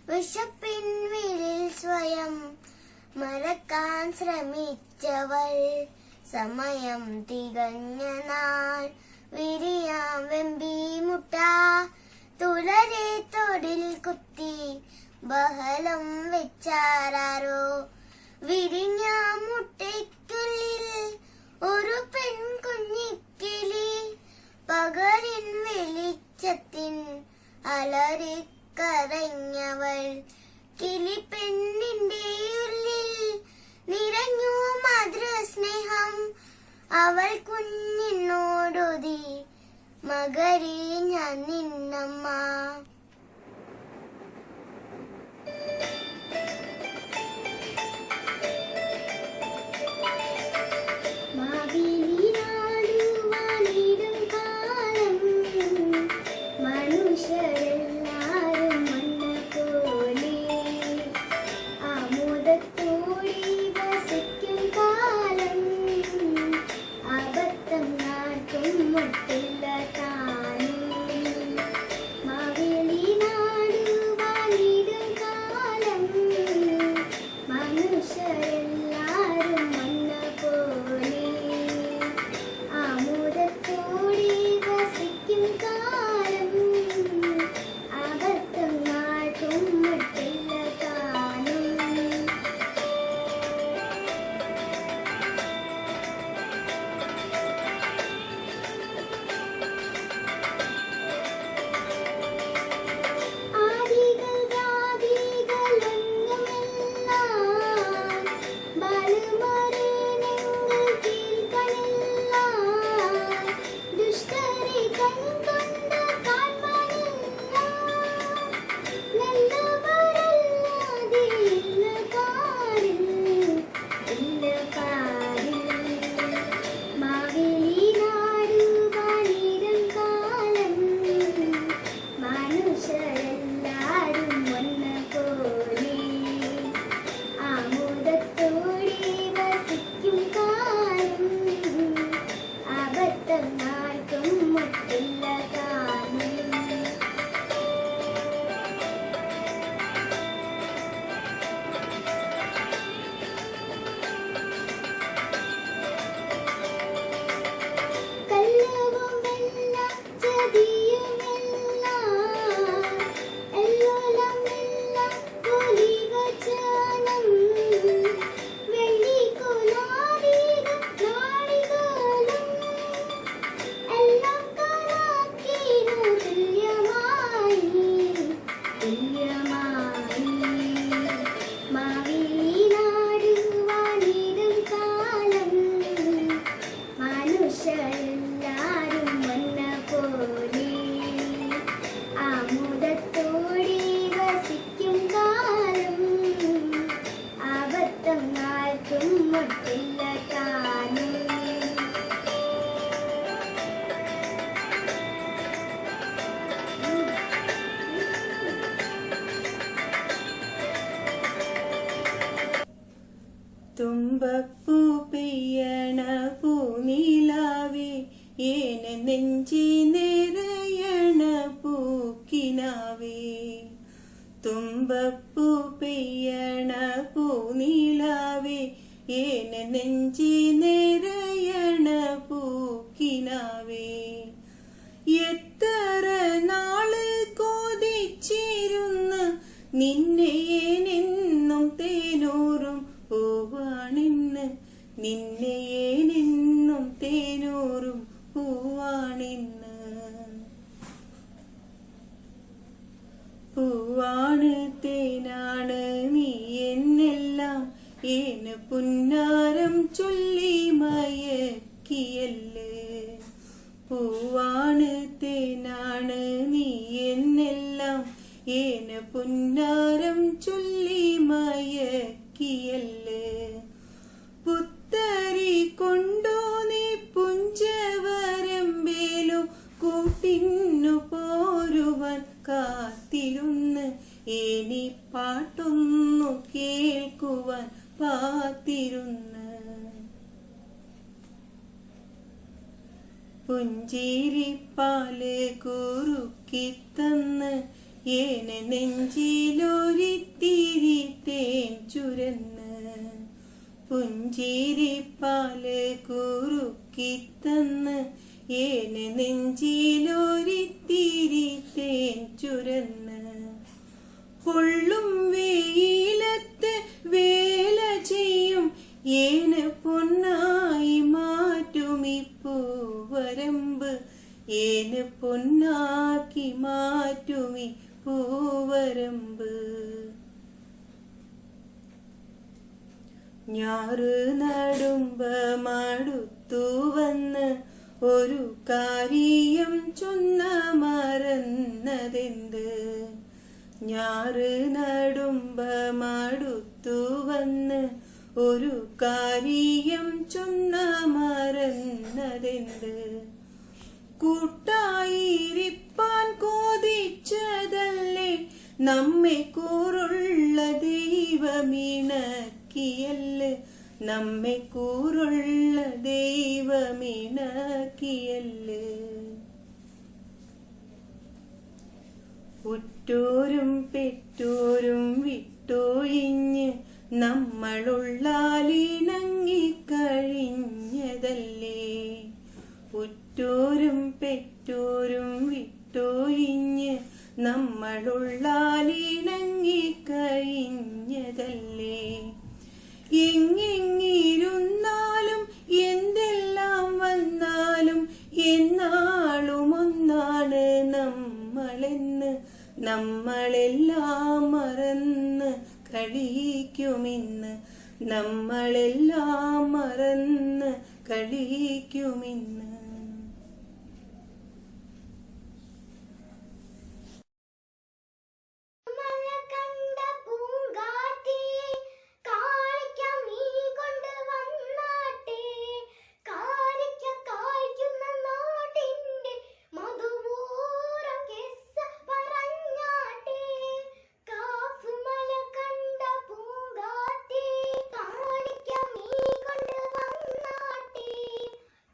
വിശപ്പിൻ വിളിൽ സ്വയം മറക്കാൻ ശ്രമിച്ചവൾ സമയം തികഞ്ഞ നാൾ വിരിയാം വെമ്പി മുട്ട തുളരെ തൊടിൽ കുത്തി ബഹളം വെച്ചാരോ വിരിഞ്ഞ മുട്ടയ്ക്കുള്ളിൽ ഒരു പെൺകുഞ്ഞിക്കിളി പകലിൻ വെളിച്ചത്തിൻ അലറിക്കരഞ്ഞവൾ കിളിപ്പെണ്ണിന്റെ ഉള്ളിൽ നിറഞ്ഞു മാതൃസ്നേഹം അവൾ കുഞ്ഞിനോടൊതി മകരി ഞാൻ നിന്നമ്മ. മാവിലിനാടുവാനിടും കാലം മനുഷ്യരെല്ലാരും മണ്ണ പോലെ ആമോദത്തോടെ വസിക്കും കാലം അബദ്ധം ആർക്കും മട്ടില്ല താനും. മാവിലിനാടുവാനിടും കാലം മനുഷ്യരെല്ലാരും മണ്ണ പോലെ ആമോദത്തോടെ വസിക്കും കാലം അബദ്ധം ആർക്കും മട്ടില്ല താനും. ആദികൾ ജാതികളൊന്നുമെല്ലാം ബാലുമരണങ്ങൾ കേൾക്കണെല്ലാം ദുഷ്ടരെ കൺകൊണ്ട് കാൺമണില്ല നല്ലവരല്ലാതെ ഇല്ല പാരിൽ ഇല്ല പാരിൽ. മാവേലിനാടുവാനിടും കാലം മനുഷ്യരെല്ലാരും ഒന്ന പോലെ ആമോദത്തോടെ വസിക്കും കാലം അബദ്ധം ആർക്കും മട്ടില്ല താനും. കല്ലവുമെല്ലാം ചതിയുമെല്ലാം എല്ലോലമെല്ലാം പൊലിവചനം വെള്ളിക്കുലാടികൾ നാടികളും എല്ലാം കണക്കിനു തുല്യമായി തുല്യമായി. മാവിലിനാടുവാനിടും കാലം മനുഷ്യരെല്ലാരും വന്ന പോലെ ആമോദത്തോടെ വസിക്കും കാലം അബദ്ധം ആർക്കും മട്ടില്ല താനും.
തുമ്പപ്പൂ പെയ്യണ പൂനിലാവേ ഏന നെഞ്ചി നിറയണ പൂക്കിനാവേ. തുമ്പപ്പൂ പെയ്യണ പൂനിലാവേ ഏന നെഞ്ചി നിറയണ പൂക്കിനാവേ. എത്ര നാള് കൊതിച്ചിരുന്ന് നിന്നെ നിന്നും തേനൂറും പൂവാണിന്ന് നിന്നെ നിന്നും തേനൂറും പൂവാണിന്ന്. പൂവാണ് തേനാണ് നീ എന്നെല്ലാം ഏന് പുന്നാരം ചൊല്ലി മയക്കിയല്ലേ. പൂവാണ് തേനാണ് നീ എന്നെല്ലാം ഏന് പുന്നാരം ചൊല്ലി മയക്കിയല്ലേ. പുത്തരി കൊണ്ടോ നീ പുഞ്ചവരമ്പേലു കൂട്ടിന്നു പോരുവാൻ കാത്തിരുന്ന് ഏനി പാട്ടൊന്നു കേൾക്കുവാൻ പാത്തിരുന്ന്. പുഞ്ചിരിപ്പാല് കുറുക്കിത്തന്ന് ഏന നെഞ്ചിലൊരിത്തിരി തേൻ ചുരന്ന്. പുഞ്ചിരിപ്പാല് കുറുക്കിത്തന്ന് ഏന് നെഞ്ചിലൊരിത്തിരി തേൻ ചുരന്ന് പൊള്ളും വെയിലത്ത് വേല ചെയ്യും ഏന് പൊന്നായി മാറ്റുമി പൂവരമ്പ് ഏന് പൊന്നാക്കി മാറ്റുമി പൂവരമ്പ് ഞാറ് നടുമ്പ മടുത്തു വന്ന് ഒരു കാര്യം ചൊന്ന മറന്നതെന്ത് ഞാറ് നടുമ്പ മടുത്തു വന്ന് ഒരു കാര്യം ചൊന്ന മറന്നതെന്ത് കൂട്ടായിരിപ്പാൻ കോതിച്ചതല്ലേ നമ്മെ കൂറുള്ള ദൈവമിണക്കിയല്ല് നമ്മെ കൂറുള്ള ദൈവമിണക്കിയല്ല് ഉറ്റോരും പെറ്റോരും വിട്ടൊഴിഞ്ഞ് നമ്മളുള്ളാലിണങ്ങിക്കഴിഞ്ഞതല്ലേ ഉറ്റോരും പെറ്റോരും വിട്ടൊഴിഞ്ഞ് നമ്മളുള്ളാലിണങ്ങിക്കഴിഞ്ഞതല്ലേ എങ്ങെങ്ങിരുന്നാലും എന്തെല്ലാം വന്നാലും എന്നാളും ഒന്നാണ് നമ്മളെന്ന് നമ്മളെല്ലാം മറന്ന് കഴിക്കുമിന്ന് നമ്മളെല്ലാം മറന്ന് കഴിക്കുമിന്ന്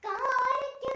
കാരിക്ക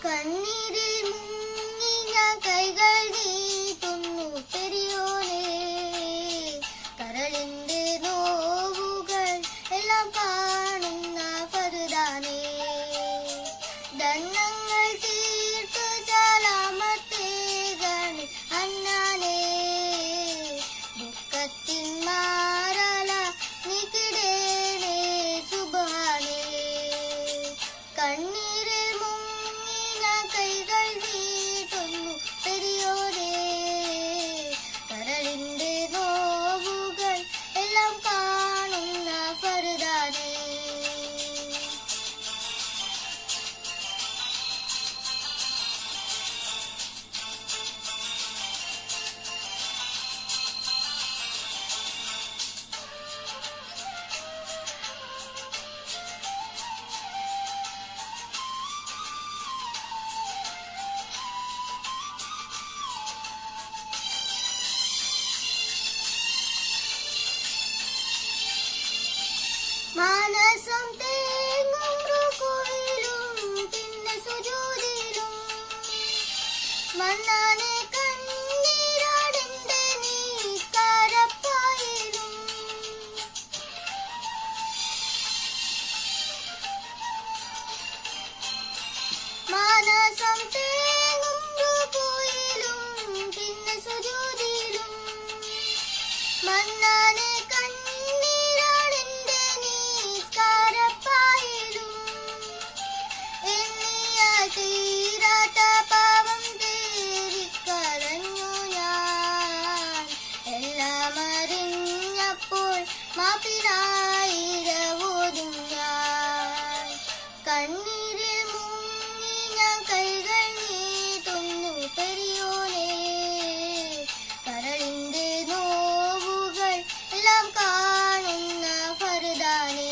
കണ്ണീരിൽ മുങ്ങി ഞാൻ കൈകൾ നീട്ടുന്നു പെരിയോനെ, കരളിന്റെ നോവുകൾ എല്ലാം കാണുന്ന ഫർദാനേ, ദണ്ണങ്ങൾ തീർത്തു സലാമത്തേകണേ അന്നാനേ, ദുഃഖത്തിൻ മാറല നീക്കിടേണേ സുബ്ഹാനേ, കണ്ണീരിൽ മുങ്ങി ഞാൻ കൈകൾ നീട്ടുന്നു പെരിയോനെ, കരളിന്റെ നോവുകൾ എല്ലാം കാണുന്ന ഫർദാനേ. മാനസം തേങ്ങും റുകുവിലും പിന്നെ സുജൂദിലും, മന്നാനെ കണ്ണീരാടിന്റെ നിസ്കാരപ്പായിലും, മാനസം തേങ്ങും റുകുവിലും പിന്നെ സുജൂദിലും, മന്നാനെ കണ്ണീരാടിന്റെ നിസ്കാരപ്പായിലും, എണ്ണിയാൽ തീരാത്ത പാവം തേടിക്കലഞ്ഞു ഞാൻ, എല്ലാം അറിഞ്ഞപ്പോൾ മാപ്പിനായിരവോതും ഞാൻ, കണ്ണീരിൽ മുങ്ങി ഞാൻ കൈകൾ നീട്ടുന്നു പെരിയോനെ, കരളിന്റെ നോവുകൾ എല്ലാം കാണുന്ന ഫർദാനേ.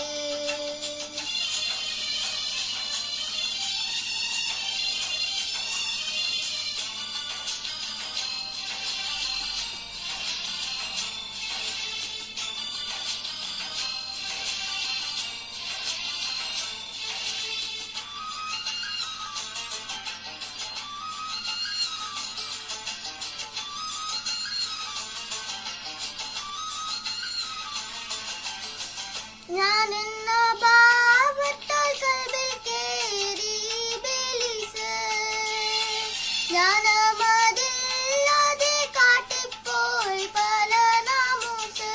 ഞാൻ എന്ന ഭാവത്താൽ കൽബിൽ കേറി ഇബ്ലീസ്, ജ്ഞാനമതില്ലാതെ കാട്ടിപ്പോയി പല നാമൂസ്,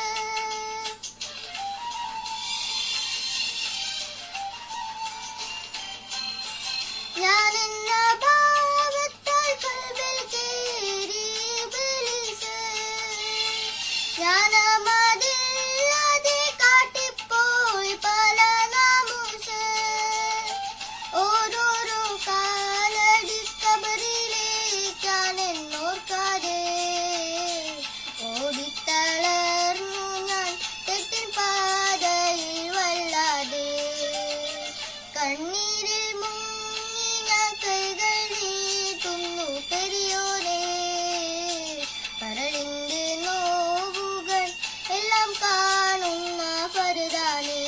ഞാൻ എന്ന ഭാവത്താൽ കൽബിൽ കേറി ഇബ്ലീസ്, ജ്ഞാനമതില്ലാതെ കാട്ടിപ്പോയി പല നാമൂസ്, ഓരോരോ കാലടി കബറിലേക്കാണ് എന്നോർക്കാതെ ഓടിത്തളർന്നു ഞാൻ തെറ്റിൻ പാതയിൽ വല്ലാതെ, കണ്ണീരിൽ മുങ്ങി ഞാൻ കൈകൾ നീട്ടുന്നു പെരിയോനെ, കരളിന്റെ നോവുകൾ എല്ലാം കാണുന്ന ഫർദാനേ.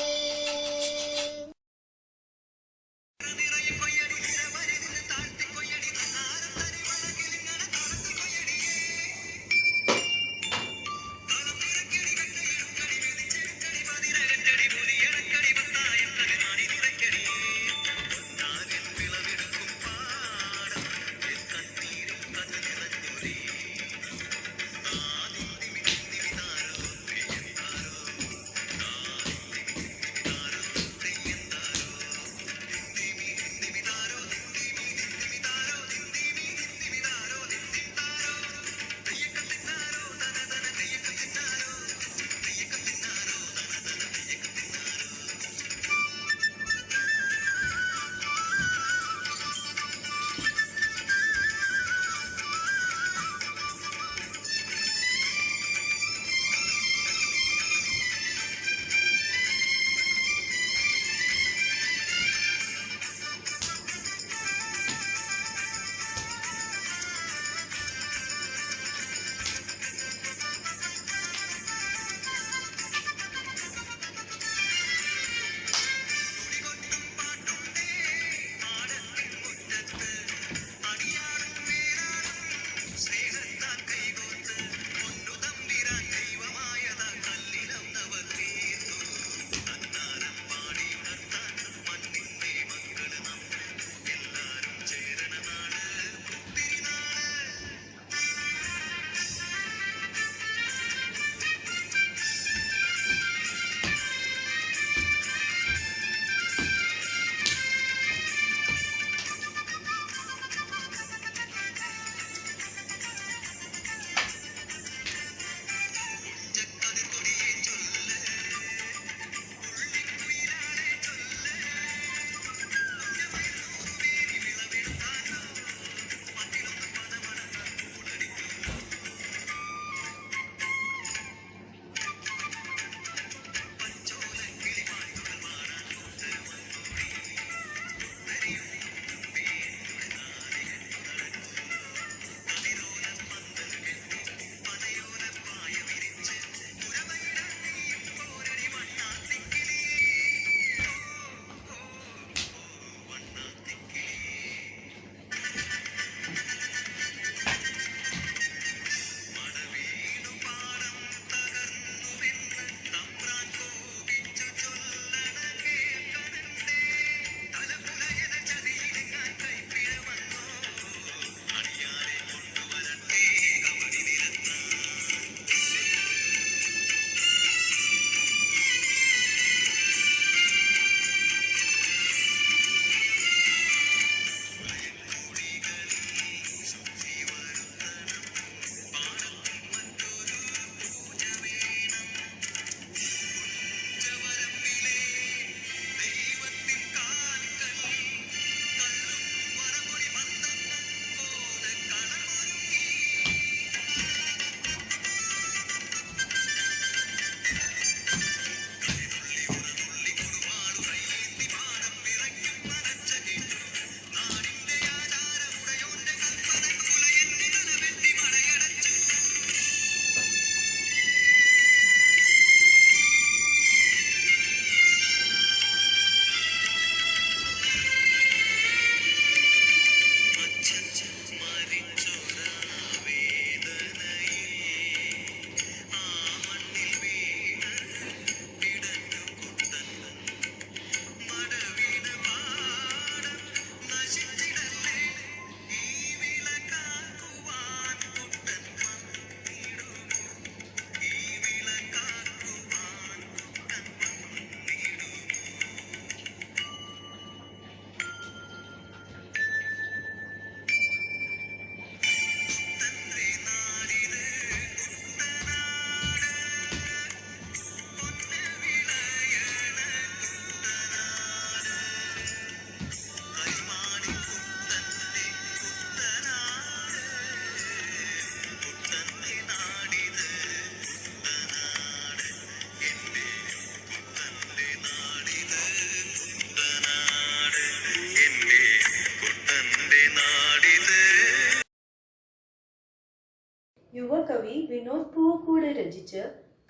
രചിച്ച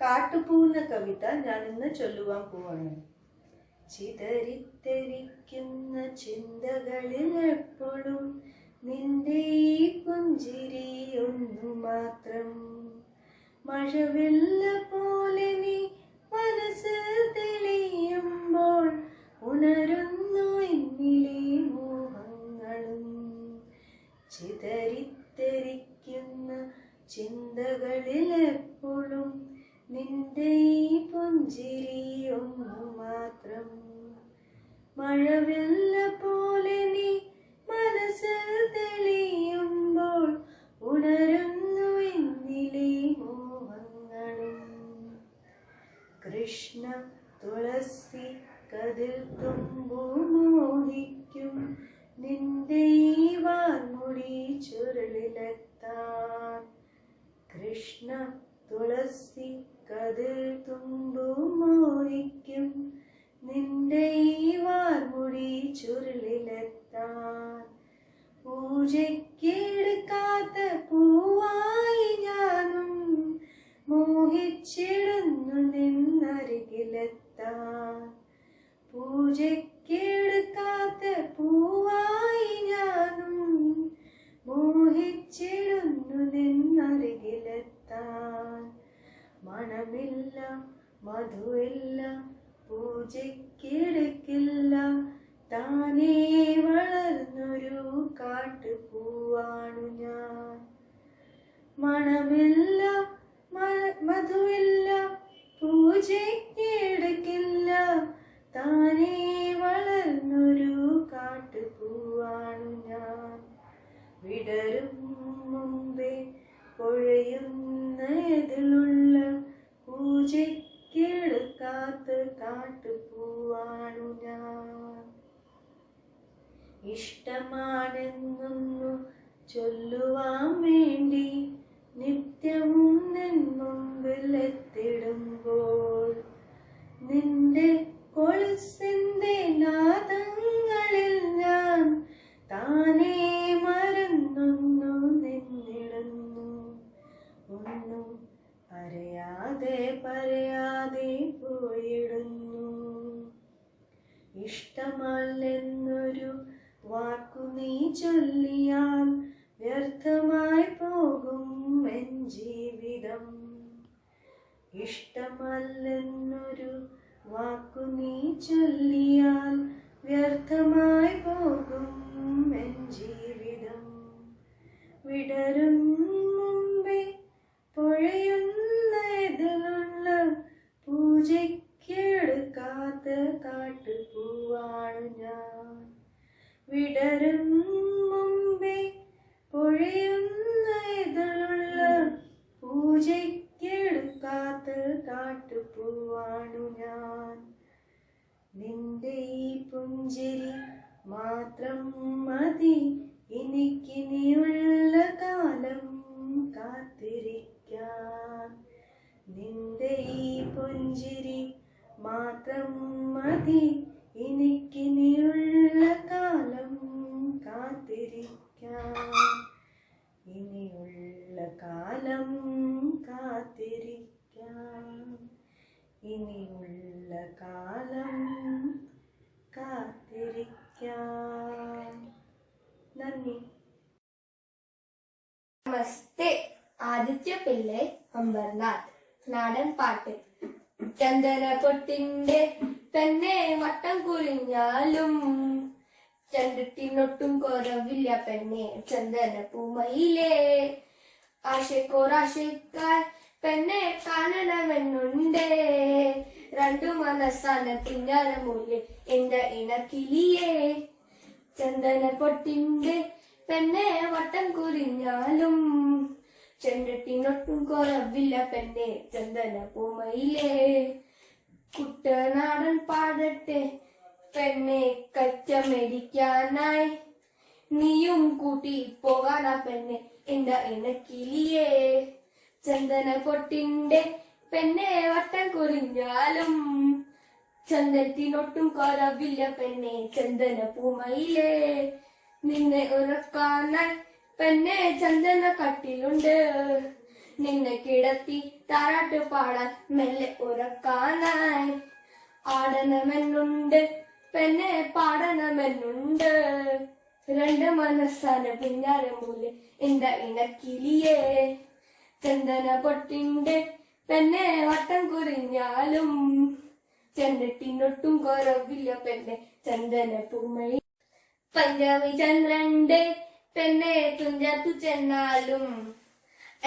കാട്ടുപൂന്ന കവിത ഞാൻ ഇന്ന് ചൊല്ലുവാൻ പോവാണ്. ചിതറിത്തെറിക്കുന്ന ചിന്തകളിൽ എപ്പോഴും നിന്റെ ഈ പുഞ്ചിരി ഒന്നു മാത്രം. മഴവെള്ള പോലെ നീ മനസ്സിൽ തെളിയുമ്പോൾ ഉണരുന്നു എന്നിലെ മോഹങ്ങളും. ചിതറിത്തെറിക്കുന്ന ചിന്തകളിൽ എപ്പോഴും നിന്റെ ഈ പുഞ്ചിരി ഒന്നു മാത്രം. മഴവെള്ള പോലെ നീ മനസ്സിൽ തെളിയുമ്പോൾ ഉണരുന്നു എന്നിലെ മോഹങ്ങളും. കൃഷ്ണ തുളസി കതിൽ തുമ്പു മോഹിക്കും നിന്റെ ഈ വാർമുടി ചുരുളിലെത്താൻ. കൃഷ്ണ തുളസി കതിൽ തുമ്പു മോഹിക്കും നിന്റെ ഈ വാർമുടി ചുരുളിലെത്താൻ. പൂജയ്ക്കെടുക്കാത്ത പൂവായി ഞാനും മോഹിച്ചിടുന്നു നിന്നരികിലെത്താൻ. പൂജയ്ക്കെടുക്കാത്ത പൂവായി ഞാനും മോഹിച്ചിടുന്നു നിന്നരികിലെത്താൻ. മണമില്ല മധുവില്ല പൂജയ്ക്കെടുക്കില്ല താനേ വളർന്നൊരു കാട്ടുപൂവാണു ഞാൻ. മണമില്ല മധുവില്ല പൂജയ്ക്കെടുക്കില്ല താനേ വളർന്നൊരു കാട്ടുപൂവാണു ഞാൻ. വിടരും മുമ്പേ പൊഴയുന്ന ഇതിലുള്ള പൂജയ്ക്കെടുക്കാത്ത കാട്ടുപൂവാണു ഞാൻ. ഇഷ്ടമാണെന്നൊന്നു ചൊല്ലുവാൻ വേണ്ടി നിത്യവും നിൻ മുമ്പിൽ എത്തിടുമ്പോൾ നിന്റെ കൊലുസിന്റെ നാദങ്ങളിൽ ഞാൻ താനേ മറന്നൊന്നു നിന്നിടുന്നു. ഒന്നും അറിയാതെ പറയാതെ പോയിടുന്നു. ഇഷ്ടമല്ലെന്നൊരു വാക്കു നീ ചൊല്ലിയാൽ വ്യർത്ഥമായി പോകും എൻ ജീവിതം. ഇഷ്ടമല്ലെന്നൊരു വാക്കു നീ ചൊല്ലിയാൽ വ്യർത്ഥമായി പോകും എൻ ജീവിതം. വിടരും മുമ്പേ പൊഴയുന്ന ഇതിലുള്ള പൂജയ്ക്കെടുക്കാത്ത കാട്ടുപൂവാണു ഞാൻ. വിടരും മുമ്പേ പൊഴയുന്ന ഇതിലുള്ള പൂജയ്ക്കെടുക്കാത്ത കാട്ടുപൂവാണു ഞാൻ. നിന്റെ ഈ പുഞ്ചിരി മാത്രം മതി എനിക്കിനിയുള്ള കാലം കാത്തിരിക്കാൻ. നിന്റെ ഈ പുഞ്ചിരി മാത്രം മതി എനിക്കിനിയുള്ള കാലം കാത്തിരിക്കാൻ. ഇനിയുള്ള കാലം കാത്തിരിക്കാൻ. ഇനിയുള്ള കാലം കാത്തിരിക്കാൻ. നന്ദി.
നമസ്തേ. ആദിത്യ പിള്ളൈ അംബർനാഥ്. നാടൻ പാട്ട്. ചന്ദന പൊട്ടിന്റെ തന്നെ വട്ടം കുറിഞ്ഞാലും ചന്ദ്രത്തിനൊട്ടും കുറവില്ല പെണ്ണെ ചന്ദന പൂമയിലേ. ആശയ്ക്കൊരാശയ്ക്കാർ പെണ്ണെ കാണണമെന്നുണ്ടേ. രണ്ടു മനസ്സാണ് പിന്നാലമൂല്യ എന്റെ ഇണക്കിളിയേ. ചന്ദന പൊട്ടിന്റെ പെണ്ണെ വട്ടം കുറിഞ്ഞാലും ചന്ദ്രത്തിനൊട്ടും കുറവില്ല പെണ്ണെ ചന്ദന പൂമയിലേ. കുട്ടനാടൻ പാടട്ടെ പെണ്ണെ കച്ചമേടിക്കാനായി നീയും കൂട്ടി പോകാനാ പെണ്ണെ എന്റെ ഇണക്കിളിയേ. ചന്ദന പൊട്ടിന്റെ പെണ്ണെ വട്ടം കുറിഞ്ഞാലും ചന്ദനത്തിനൊട്ടും കുറവില്ല പെണ്ണെ ചന്ദന പൂമയിലേ. നിന്നെ ഉറക്കാനായി പെണ്ണെ ചന്ദന കട്ടിലുണ്ട്. നിന്നെ കിടത്തി താരാട്ട് പാടാൻ മെല്ലെ ഉറക്കാനായി. ആടണമെന്നുണ്ട് പെണ്ണെ പാടണമെന്നുണ്ട്, രണ്ട് മനസ്സാണ് പിന്നാലെ മൂലെ എന്റെ ഇണക്കിളിയേ. ചന്ദന പൊട്ടിന്റെ പെണ്ണെ വട്ടം കുറിഞ്ഞാലും ചെണ്ടിട്ടിനൊട്ടും കുറവില്ല പെണ്ണെ ചന്ദന പൂമൈ. പഞ്ചാബി ചന്ദ്രന്റെ പെണ്ണെ തുഞ്ചത്തു ചെന്നാലും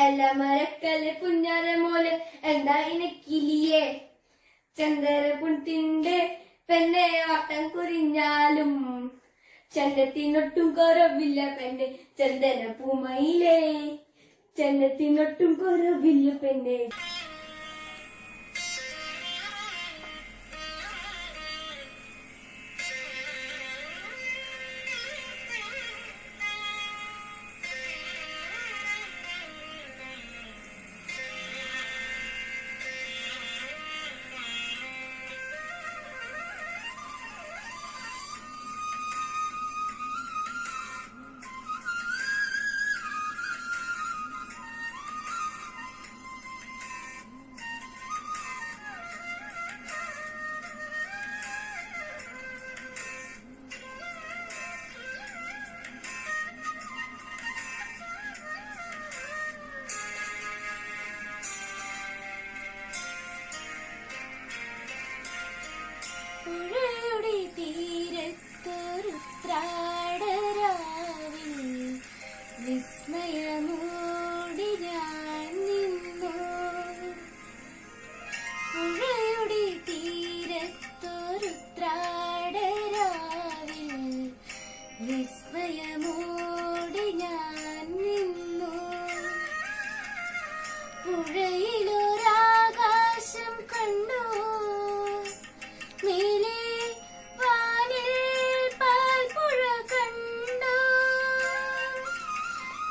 എല്ലാ മരക്കല് പുഞ്ഞാര മോലെ എന്താ ഇണക്കിളിയേ. ചന്ദന പൊട്ടിന്റെ പെണ്ണെ വട്ടം കുറിഞ്ഞാലും ചന്ദത്തിനൊട്ടും കുറവില്ല പെണ്ണെ ചന്ദന പൂമയിലേ. ചന്ദത്തിനൊട്ടും കുറവില്ല പെണ്ണെ.
പുഴയുടെ തീരത്തൊരുത്രാടരാവിൽ വിസ്മയമോടി ഞാൻ നിന്നു. പുഴയുടെ തീരത്തൊരുത്രാടരാവിൽ വിസ്മയമോടി ഞാൻ നിന്നു. പുഴയിലൊരാകാശം കണ്ടു, മേലെ വാനിൽ പാൽപ്പുഴ കണ്ടു.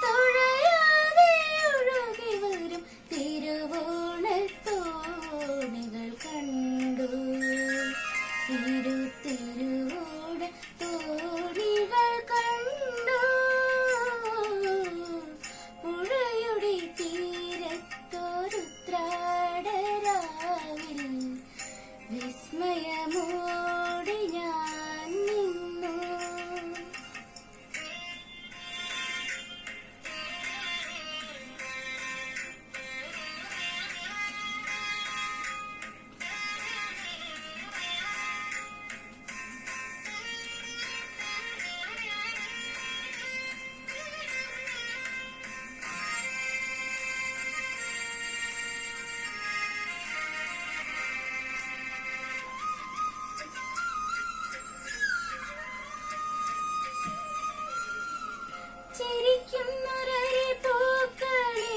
തുഴയാതെ ഒഴുകി വരും തിരുവോണത്തോണികൾ കണ്ടു. തിരുവോണ തോണികൾ കണ്ടു. പുഴയുടെ തീരത്തൊരുത്രാടരാവിൽ വിസ്മയമോടി ഞാൻ നിന്നു. ചിരിക്കുന്നൊരരി പൂക്കളേ,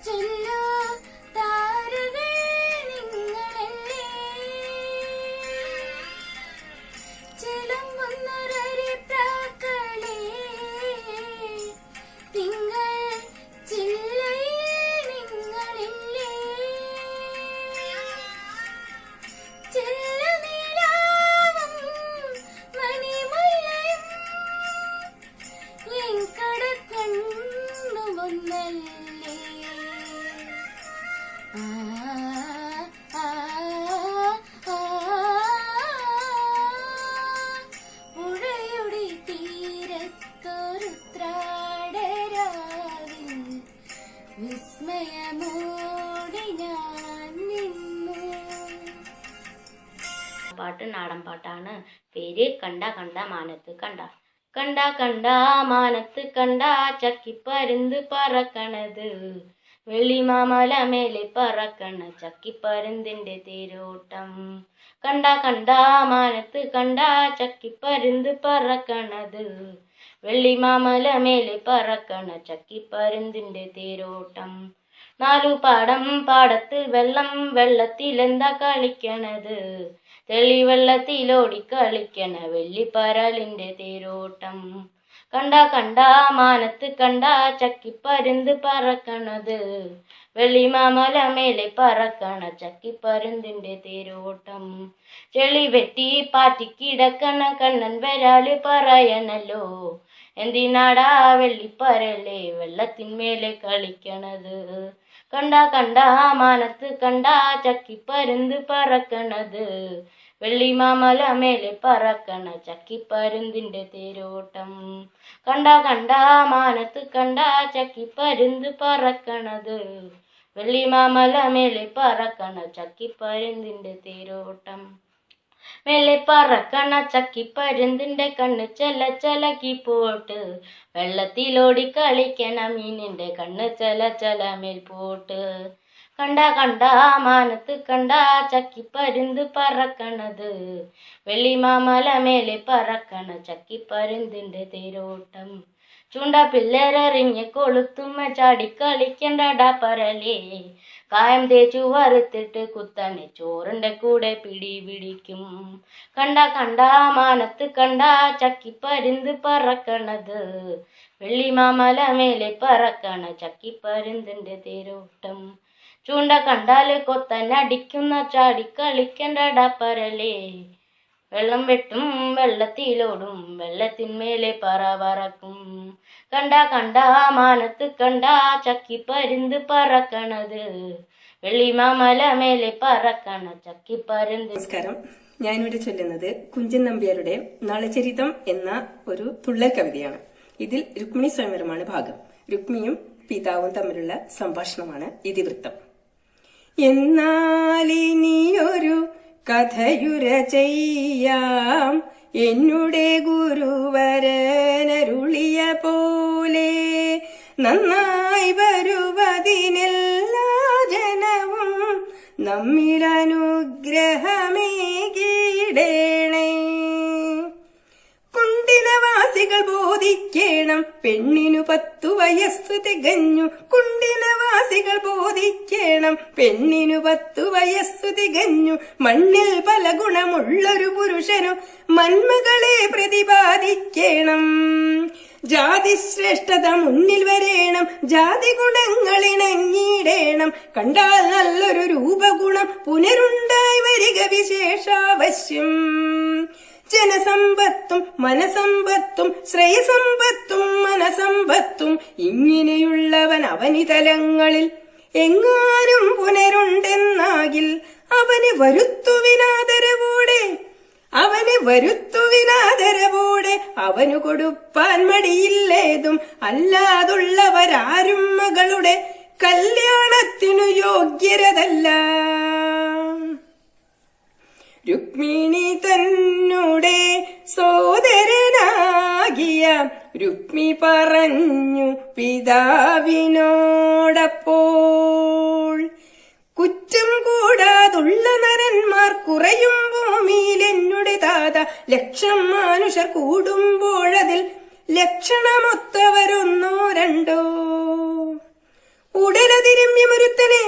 ചൊല്ലൂ താരകൾ നിങ്ങളല്ലേ. ചിലമ്പുന്നൊരരി പ്രാക്കളേ, തിങ്കൾ ചില്ലയിൽ നിങ്ങളില്ലേ. ചെല്ലനിലാവും മണിമുല്ലയും കടക്കണ്ണുമൊന്നല്ലേ. പുഴയുടെ തീരത്തൊരുത്രാടരാവിൽ വിസ്മയമോടി ഞാൻ നിന്നു.
പാട്ട് നാടൻ പാട്ടാണ്. പേര് കണ്ട കണ്ട മാനത്ത് കണ്ട. കണ്ട കണ്ട മാനത്ത് കണ്ട ചക്കിപ്പരുന്ത് പറക്കണത്, വെള്ളിമാമല മേലെ പറക്കണ ചക്കിപ്പരുന്തിന്റെ തേരോട്ടം. കണ്ട കണ്ട മാനത്ത് കണ്ട ചക്കിപ്പരുന്ത് പറക്കണത്, വെള്ളിമാമല മേലെ പറക്കണ ചക്കിപ്പരുന്തിന്റെ തേരോട്ടം. നാലു പാടം പാടത്ത് വെള്ളം, വെള്ളത്തിലെന്താ കളിക്കണത്, തെളിവെള്ളത്തിലോടി കളിക്കണ വെള്ളിപ്പരലിന്റെ തേരോട്ടം. കണ്ട കണ്ട മാനത്ത് കണ്ട ചക്കിപ്പരുന്ത് പറക്കണത്, വെള്ളിമാമല മേലെ പറക്കണ ചക്കിപ്പരുന്തിന്റെ തേരോട്ടം. ചെളി വെട്ടി പാറ്റിക്കിടക്കണ കണ്ണൻ വരാല് പറയണല്ലോ, എന്തിനാടാ വെള്ളിപ്പരല്ലേ വെള്ളത്തിന്മേലെ കളിക്കണത്? കണ്ടാ കണ്ടാ മാനത്ത് കണ്ടാ ചക്കിപ്പരുന്ത് പറക്കണത്. വെള്ളിമാമല മേലെ പറക്കണ ചക്കിപ്പരുന്തിന്റെ തേരോട്ടം. കണ്ടാ കണ്ടാ മാനത്ത് കണ്ടാ ചക്കിപ്പരുന്ത് പറക്കണത്. വെള്ളിമാമല മേലെ പറക്കണ ചക്കിപ്പരുന്തിന്റെ തേരോട്ടം. മേലെ പറക്കണ ചക്കിപ്പരുന്തിന്റെ കണ്ണ് ചെല ചെലക്കി പോട്ട്. വെള്ളത്തിലോടി കളിക്കണ മീനിന്റെ കണ്ണ് ചെല ചെല മേൽ പോട്ട്. കണ്ടാ കണ്ടാ മാനത്ത് കണ്ടാ ചക്കിപ്പരുന്ത് പറക്കണത്. വെള്ളിമാമല മേലെ പറക്കണ ചക്കിപ്പരുന്തിന്റെ തേരോട്ടം. ചൂണ്ട പിള്ളേരെറിഞ്ഞ് കൊളുത്തുമ്മ ചാടി കളിക്കണ്ടടാ പരലേ. കായം തേച്ചു വറുത്തിട്ട് കുത്തനെ ചോറിന്റെ കൂടെ പിടിപിടിക്കും. കണ്ടാ കണ്ടാ മാനത്ത് കണ്ടാ ചക്കിപ്പരുന്ത് പറക്കണത്. വെള്ളിമാമല മേലെ പറക്കണ ചക്കിപ്പരുന്തിന്റെ തേരോട്ടം. ചൂണ്ട കണ്ടാല് കൊത്തനടിക്കുന്ന ചാടി കളിക്കണ്ടടാ പരലേ. വെള്ളം വെട്ടും വെള്ളത്തിലോടും വെള്ളത്തിന്മേലെ പറക്കും. കണ്ടാ കണ്ടാ മാനത്ത് കണ്ടാ ചക്കിപ്പരുന്ത് പറക്കണത്. വെള്ളിമാമല മേലെ പറക്കണ ചക്കിപ്പരുന്ത്.
നമസ്കാരം. ഞാനിവിടെ ചൊല്ലുന്നത് കുഞ്ചൻ നമ്പ്യാരുടെ നളചരിതം എന്ന ഒരു തുള്ളൽ കവിതയാണ്. ഇതിൽ രുക്മിണി സ്വയംവരമാണ് ഭാഗം. രുക്മിയും പിതാവും തമ്മിലുള്ള സംഭാഷണമാണ് ഇതിവൃത്തം. എന്നാലിനിയൊരു കഥയുര ചെയ്യാം എന്നുടെ ഗുരുവരനരുളിയ പോലെ. നന്നായി വരുവതിനെല്ലാ ജനവും നമ്മിലനുഗ്രഹമേകിടേണേ. കുണ്ടിനവാസികൾ ബോധിക്കണം പെണ്ണിനു 10 വയസ്സു തികഞ്ഞു. കുണ്ടിനവാസികൾ ബോധിക്കണം പെണ്ണിനു 10 വയസ്സു തികഞ്ഞു. മണ്ണിൽ പല ഗുണമുള്ളൊരു പുരുഷനു മന്മകളെ പ്രതിപാദിക്കണം. ജാതിശ്രേഷ്ഠത മുന്നിൽ വരേണം, ജാതി ഗുണങ്ങളിണങ്ങിടേണം. കണ്ടാൽ നല്ലൊരു രൂപഗുണം പുനരുണ്ടായി വരിക വിശേഷാവശ്യം. ജനസമ്പത്തും മനസമ്പത്തും ശ്രേയസമ്പത്തും മനസമ്പത്തും ഇങ്ങനെയുള്ളവൻ അവനിതലങ്ങളിൽ എങ്ങാനും പുനരുണ്ടെന്നാകിൽ അവന് വരുത്തുവിനാദരവോടെ അവനു കൊടുപ്പാൻ മടിയില്ലേതും. അല്ലാതുള്ളവരാരും മകളുടെ കല്യാണത്തിനു യോഗ്യരതല്ല. രുക്മിണി തന്നുടെ സോദരനാകിയ രുക്മി പറഞ്ഞു പിതാവിനോടപ്പോൾ. കുറ്റം കൂടാതുള്ള നരന്മാർ കുറയും ഭൂമിയിൽ എന്നുടെ താത. ലക്ഷം മനുഷ്യർ കൂടുമ്പോഴതിൽ ലക്ഷണമൊത്തവരൊന്നോ രണ്ടോ. ഉടലതിരമ്യമൊരുത്തനെ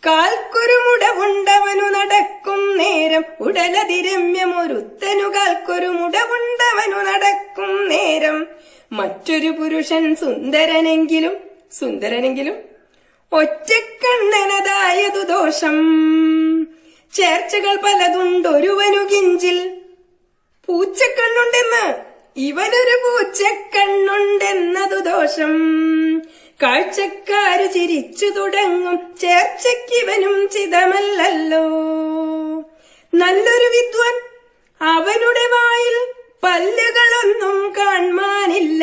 കാൽക്കൊരു മുടവുണ്ടവനു നടക്കും നേരം. ഉടലതിരമ്യമൊരുത്തനു കാൽക്കൊരു മുടവുണ്ടവനു നടക്കും നേരം. മറ്റൊരു പുരുഷൻ സുന്ദരനെങ്കിലും ഒറ്റക്കണ്ണനതായതു ദോഷം. ചേർച്ചകൾ പലതുണ്ടൊരുവനു കിഞ്ചിൽ. പൂച്ചക്കണ്ണുണ്ടെന്ന് ഇവനൊരു പൂച്ചക്കണ്ണുണ്ടെന്നതു ദോഷം. കാഴ്ചക്കാര് ചിരിച്ചു തുടങ്ങും ചേർച്ചയ്ക്കിവനും ചിതമല്ലല്ലോ. നല്ലൊരു വിദ്വാൻ അവനുടെ വായിൽ പല്ലുകളൊന്നും കാൺമാനില്ല.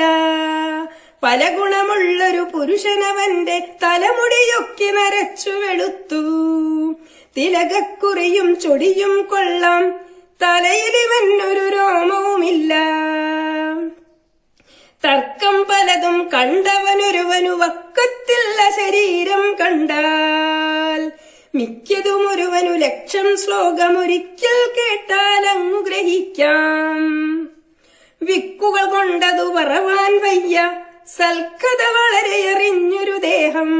പല ഗുണമുള്ളൊരു പുരുഷനവന്റെ തലമുടിയൊക്കെ നരച്ചു വെളുത്തു. തിലകക്കുറിയും ചൊടിയും കൊള്ളാം, തലയിലിവനൊരു രോമവുമില്ല. തർക്കം പലതും കണ്ടവനൊരുവനു വക്കത്തില്ല ശരീരം കണ്ടാൽ. മിക്കതും ഒരുവനു ലക്ഷം ശ്ലോകമൊരിക്കൽ കേട്ടാൽ അങ്ങു ഗ്രഹിക്കാം. വിക്കുകൾ കൊണ്ടതു പറവാൻ വയ്യ, സൽക്കഥ വളരെ അറിഞ്ഞൊരു ദേഹം.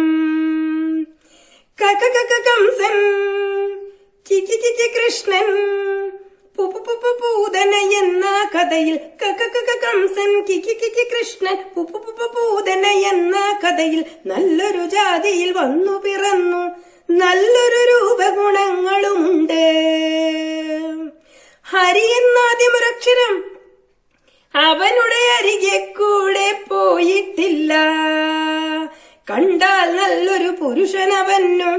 കംസൻ കൃഷ്ണൻ പൂതന എന്ന കഥയിൽ. കംസൻ കൃഷ്ണൻ പൂതന എന്ന കഥയിൽ നല്ലൊരു ജാതിയിൽ വന്നു പിറന്നു, നല്ലൊരു രൂപഗുണങ്ങളുമുണ്ട്. ഹരി എന്നാദ്യമൊരക്ഷരം, അവനുടെ അരികെ കൂടെ പോയിട്ടില്ല. കണ്ടാൽ നല്ലൊരു പുരുഷനവനും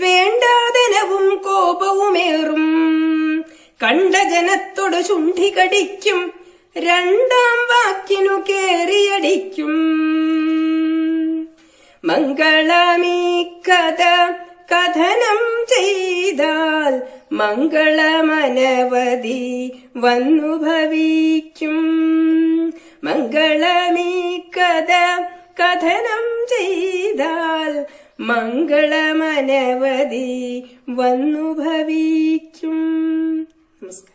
വേണ്ടാതനവും കോപവുമേറും. കണ്ട ജനത്തോട് ചുണ്ടി കടിക്കും, രണ്ടാം വാക്കിനു കേറിയടിക്കും. മംഗളമീ കഥ കഥനം ചെയ്താൽ മംഗളമനവധി വന്നു ഭവിക്കും. മംഗളമീ കഥ കഥനം ചെയ്താൽ മംഗളമനവധി വന്നു ഭവിക്കും. നമസ്കാരം.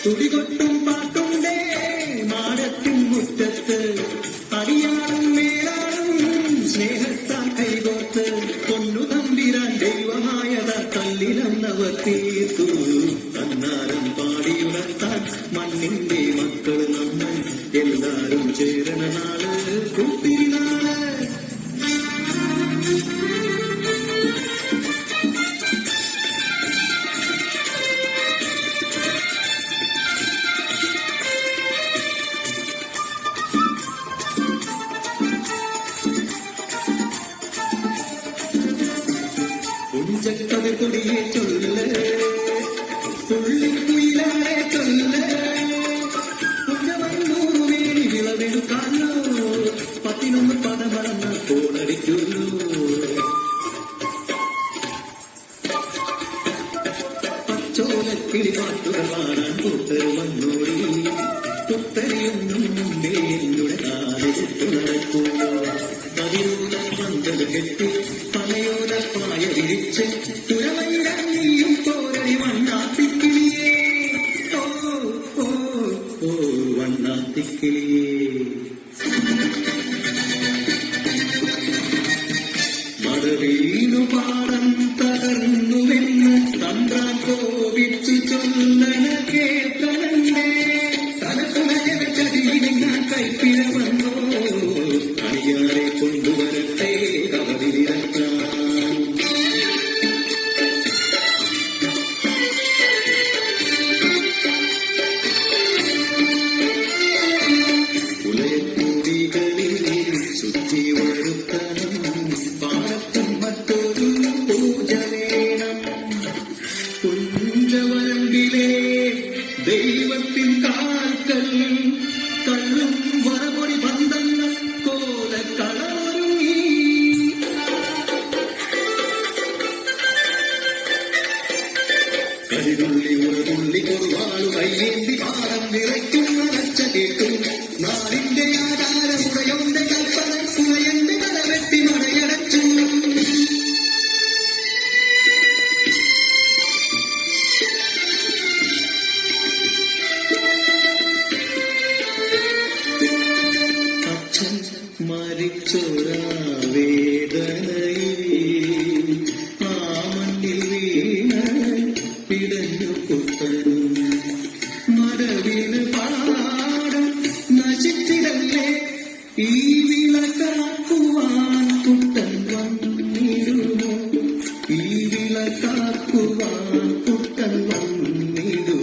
തുടികൊട്ടും പാട്ടുണ്ടേ മാടത്തിൻ മുറ്റത്ത്, അടിയാളും മേലാളും സ്നേഹത്താൽ കൈകോർത്ത്, പൊന്നു തമ്പിരാൻ ദൈവമായത കല്ലിലന്നവർ തീർത്തു. അന്നാരം പാടിയുണർത്താൻ മണ്ണിന്റെ മക്കൾ നമ്മൾ എല്ലാരും ചേരണ നാള് കുത്തിരിനാള്. കുഞ്ചക്കവി കൊടിയെ ചൊല്ല്, തുള്ളിക്കുയിലാളെ ചൊല്ല്, കുഞ്ഞവന്നൂറ് വേണി വിളവെടുക്കാനോ 11 പദമറന്ന കോടടിക്കുന്നു. പച്ചോലക്കിളി പാട്ടുകൾ പാടാൻ കൂട്ടർ വന്നോടി, കുത്തരിയൊന്നും മുമ്പേ എന്നുടെ കാലിട്ട് നടക്കുന്നു. പതിരോല പന്തൽ കെട്ടി പനയോല പായ വിരിച്ച് തുരവൈരങ്ങിയും പോരടി വണ്ണാത്തിക്കിളിയേ, ഓ ഓ ഓ വണ്ണാത്തിക്കിളിയേ. മഴവീണു പാടം തകർന്നുവെന്ന് തമ്പ്രാൻ കോപിച്ചു ചൊല്ലണ കേട്ടനണ്ടേ, തലക്കുണയച്ചതിന് ഞാൻ കൈപ്പിഴ വന്നോ, അണിയാരെ കൊണ്ടുവരട്ടെ കവതിലിറക്കാൻ. ഉലയക്കൂടികളിൽ ശുദ്ധി വരുത്തണം, പാടത്തും മറ്റൊരു പൂജ വേണം. കുഞ്ചവരമ്പിലെ ദൈവത്തിൻ കാൽക്കൽ കള്ളും വറപൊടി ബന്ധങ്ങൾ കോലക്കളൊരുങ്ങി. കരിതുള്ളി ഉറതുള്ളി കൊറുവാളു കയ്യേന്തി പാടം നിറയ്ക്കുന്ന അച്ച കേട്ടും, നാടിന്റെ ആധാരമുടയോന്റെ കൽപ്പന കുളയന്റെ കല വെട്ടി മടയടച്ചു. അച്ഛൻ മരിച്ചൊരാ വേദനയിൽ ആ മണ്ണിൽ വീണ പിടഞ്ഞു കുത്തനും, മരവിന് പാടം നശിച്ചിടല്ലേ ഈ വിളക്കാക്കുവാൻ കുട്ടൻ വന്നിടുമോ, ഈ വിളക്കാക്കുവാൻ കുട്ടൻ വന്നിടുമോ.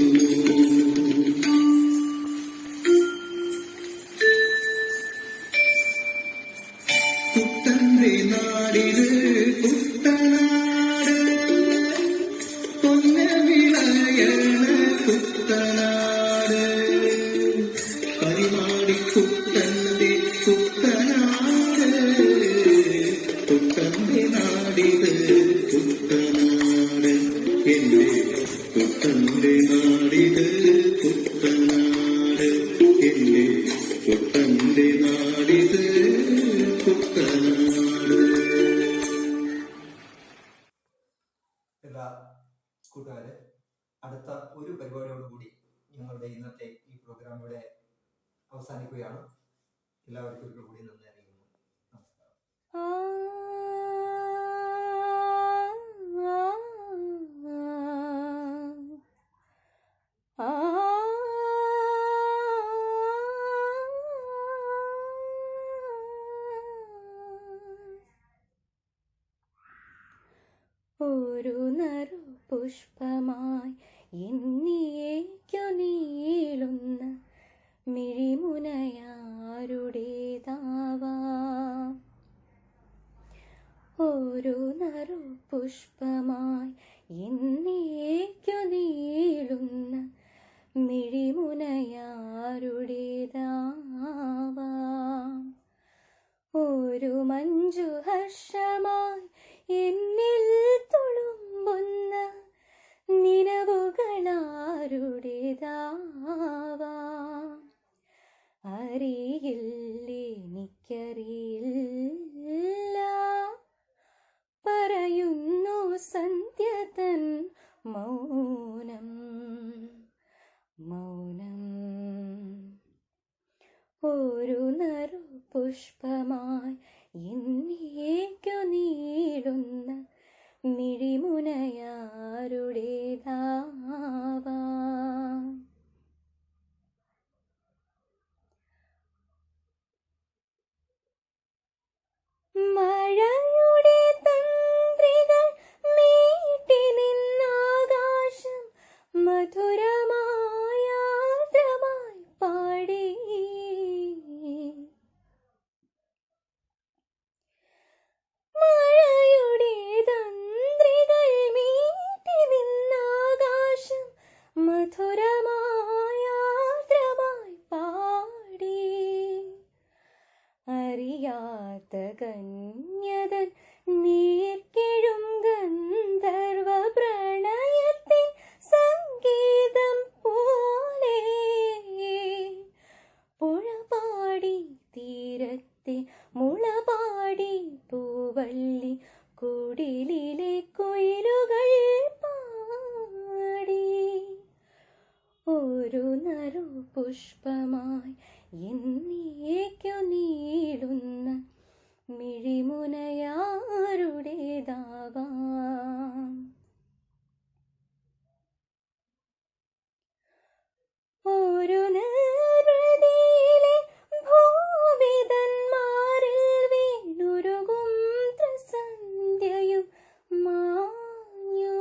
കുട്ടന്റെ കുട്ടനാട് കുട്ടന്റെ നാടിത് കുട്ടനാട് എന്റെ കുട്ടന്റെ നാടിത് കുട്ടനാട് എന്റെ കുട്ടന്റെ നാടിത് കുട്ടനാട്.
എല്ലാ കൂട്ടുകാരെ, അടുത്ത ഒരു പരിപാടിയോടുകൂടി ഞങ്ങളുടെ ഇന്നത്തെ ഈ പ്രോഗ്രാം ഇവിടെ അവസാനിക്കുകയാണ്. എല്ലാവർക്കും ഒരിക്കൽ കൂടി നന്ദി അറിയിക്കുന്നു. നമസ്കാരം.
ഒരു നറു പുഷ്പമായി എന്നിയേക്കു നീളുന്ന മിഴിമുനയാരുടേതാവാം. ഒരു നറു പുഷ്പമായി എന്നേക്കു നീളുന്ന മിഴിമുനയാരുടേതാവാം. ഒരു മഞ്ജു ഹർഷമായി എന്നിൽ തുളുമ്പുന്ന നിലവുകളാരുടേതാവാം. അറിയില്ലെനിക്കറിയില്ല, പറയുന്നു സന്ധ്യ തൻ മൗനം മൗനം. ഒരു നറു പുഷ്പമായി എന്നേക്കു നീളുന്ന മിഴിമുനയാരുടേതാവാം. മഴയുടെ തന്ത്രികൾ മീട്ടി നിന്നാകാശം മധുരമായാദ്രമായി പാടി. മഴയുടെ തന്ത്രികൾ മീട്ടി നിന്നാകാശം മധുരമായാദ്രമായി പാടി. അറിയാത്ത കന്യതൻ നീർക്കെഴും ഗന്ധർവ പ്രണയത്തിൻ സംഗീതം പോലെ പുഴപാടി തീരത്തെ മുളപാടി പൂവള്ളി കുടിലിലെ കുയിലുകൾ പാടി. ഒരു നറു പുഷ്പമായി എന്നേക്കു നീളുന്ന മിഴിമുനയാരുടേതാവാം. ഒരു നിർവൃതിയിലെ ഭൂവിതന്മാരിൽ വീണുരുകും ത്രിസന്ധ്യയും മാഞ്ഞു.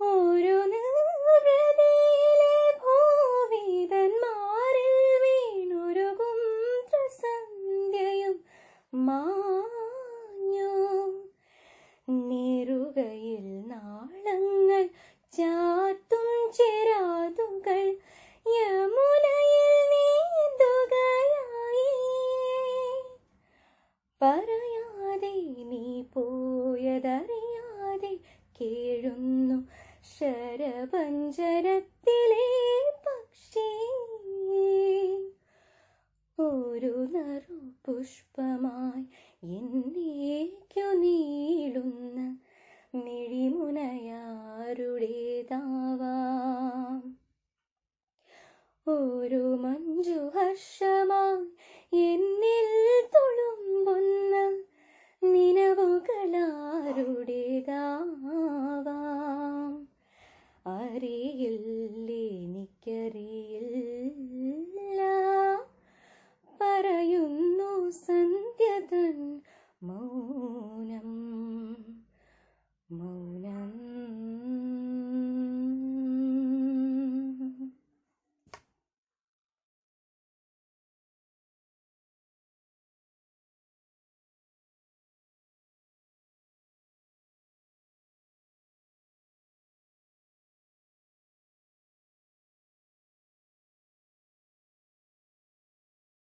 ഒരു നിർവൃതിയിലെ ഭൂവിതന്മാരിൽ വീണുരുകും ത്രിസന്ധ്യയും മാഞ്ഞു. നേറുകയിൽ നാളങ്ങൾ ചാത്തും ചിരാതുകൾ യമുനയിൽ നീന്തുകയായി. പറയാതെ നീ പോയതറിയാതെ കേഴുന്നു ശരപഞ്ചരത്തിലെ പക്ഷി. ഒരു നറു പുഷ്പമായി എന്നേക്കു നീളുന്ന മിഴിമുനയാരുടേതാവാം. ഒരു മഞ്ജു ഹർഷ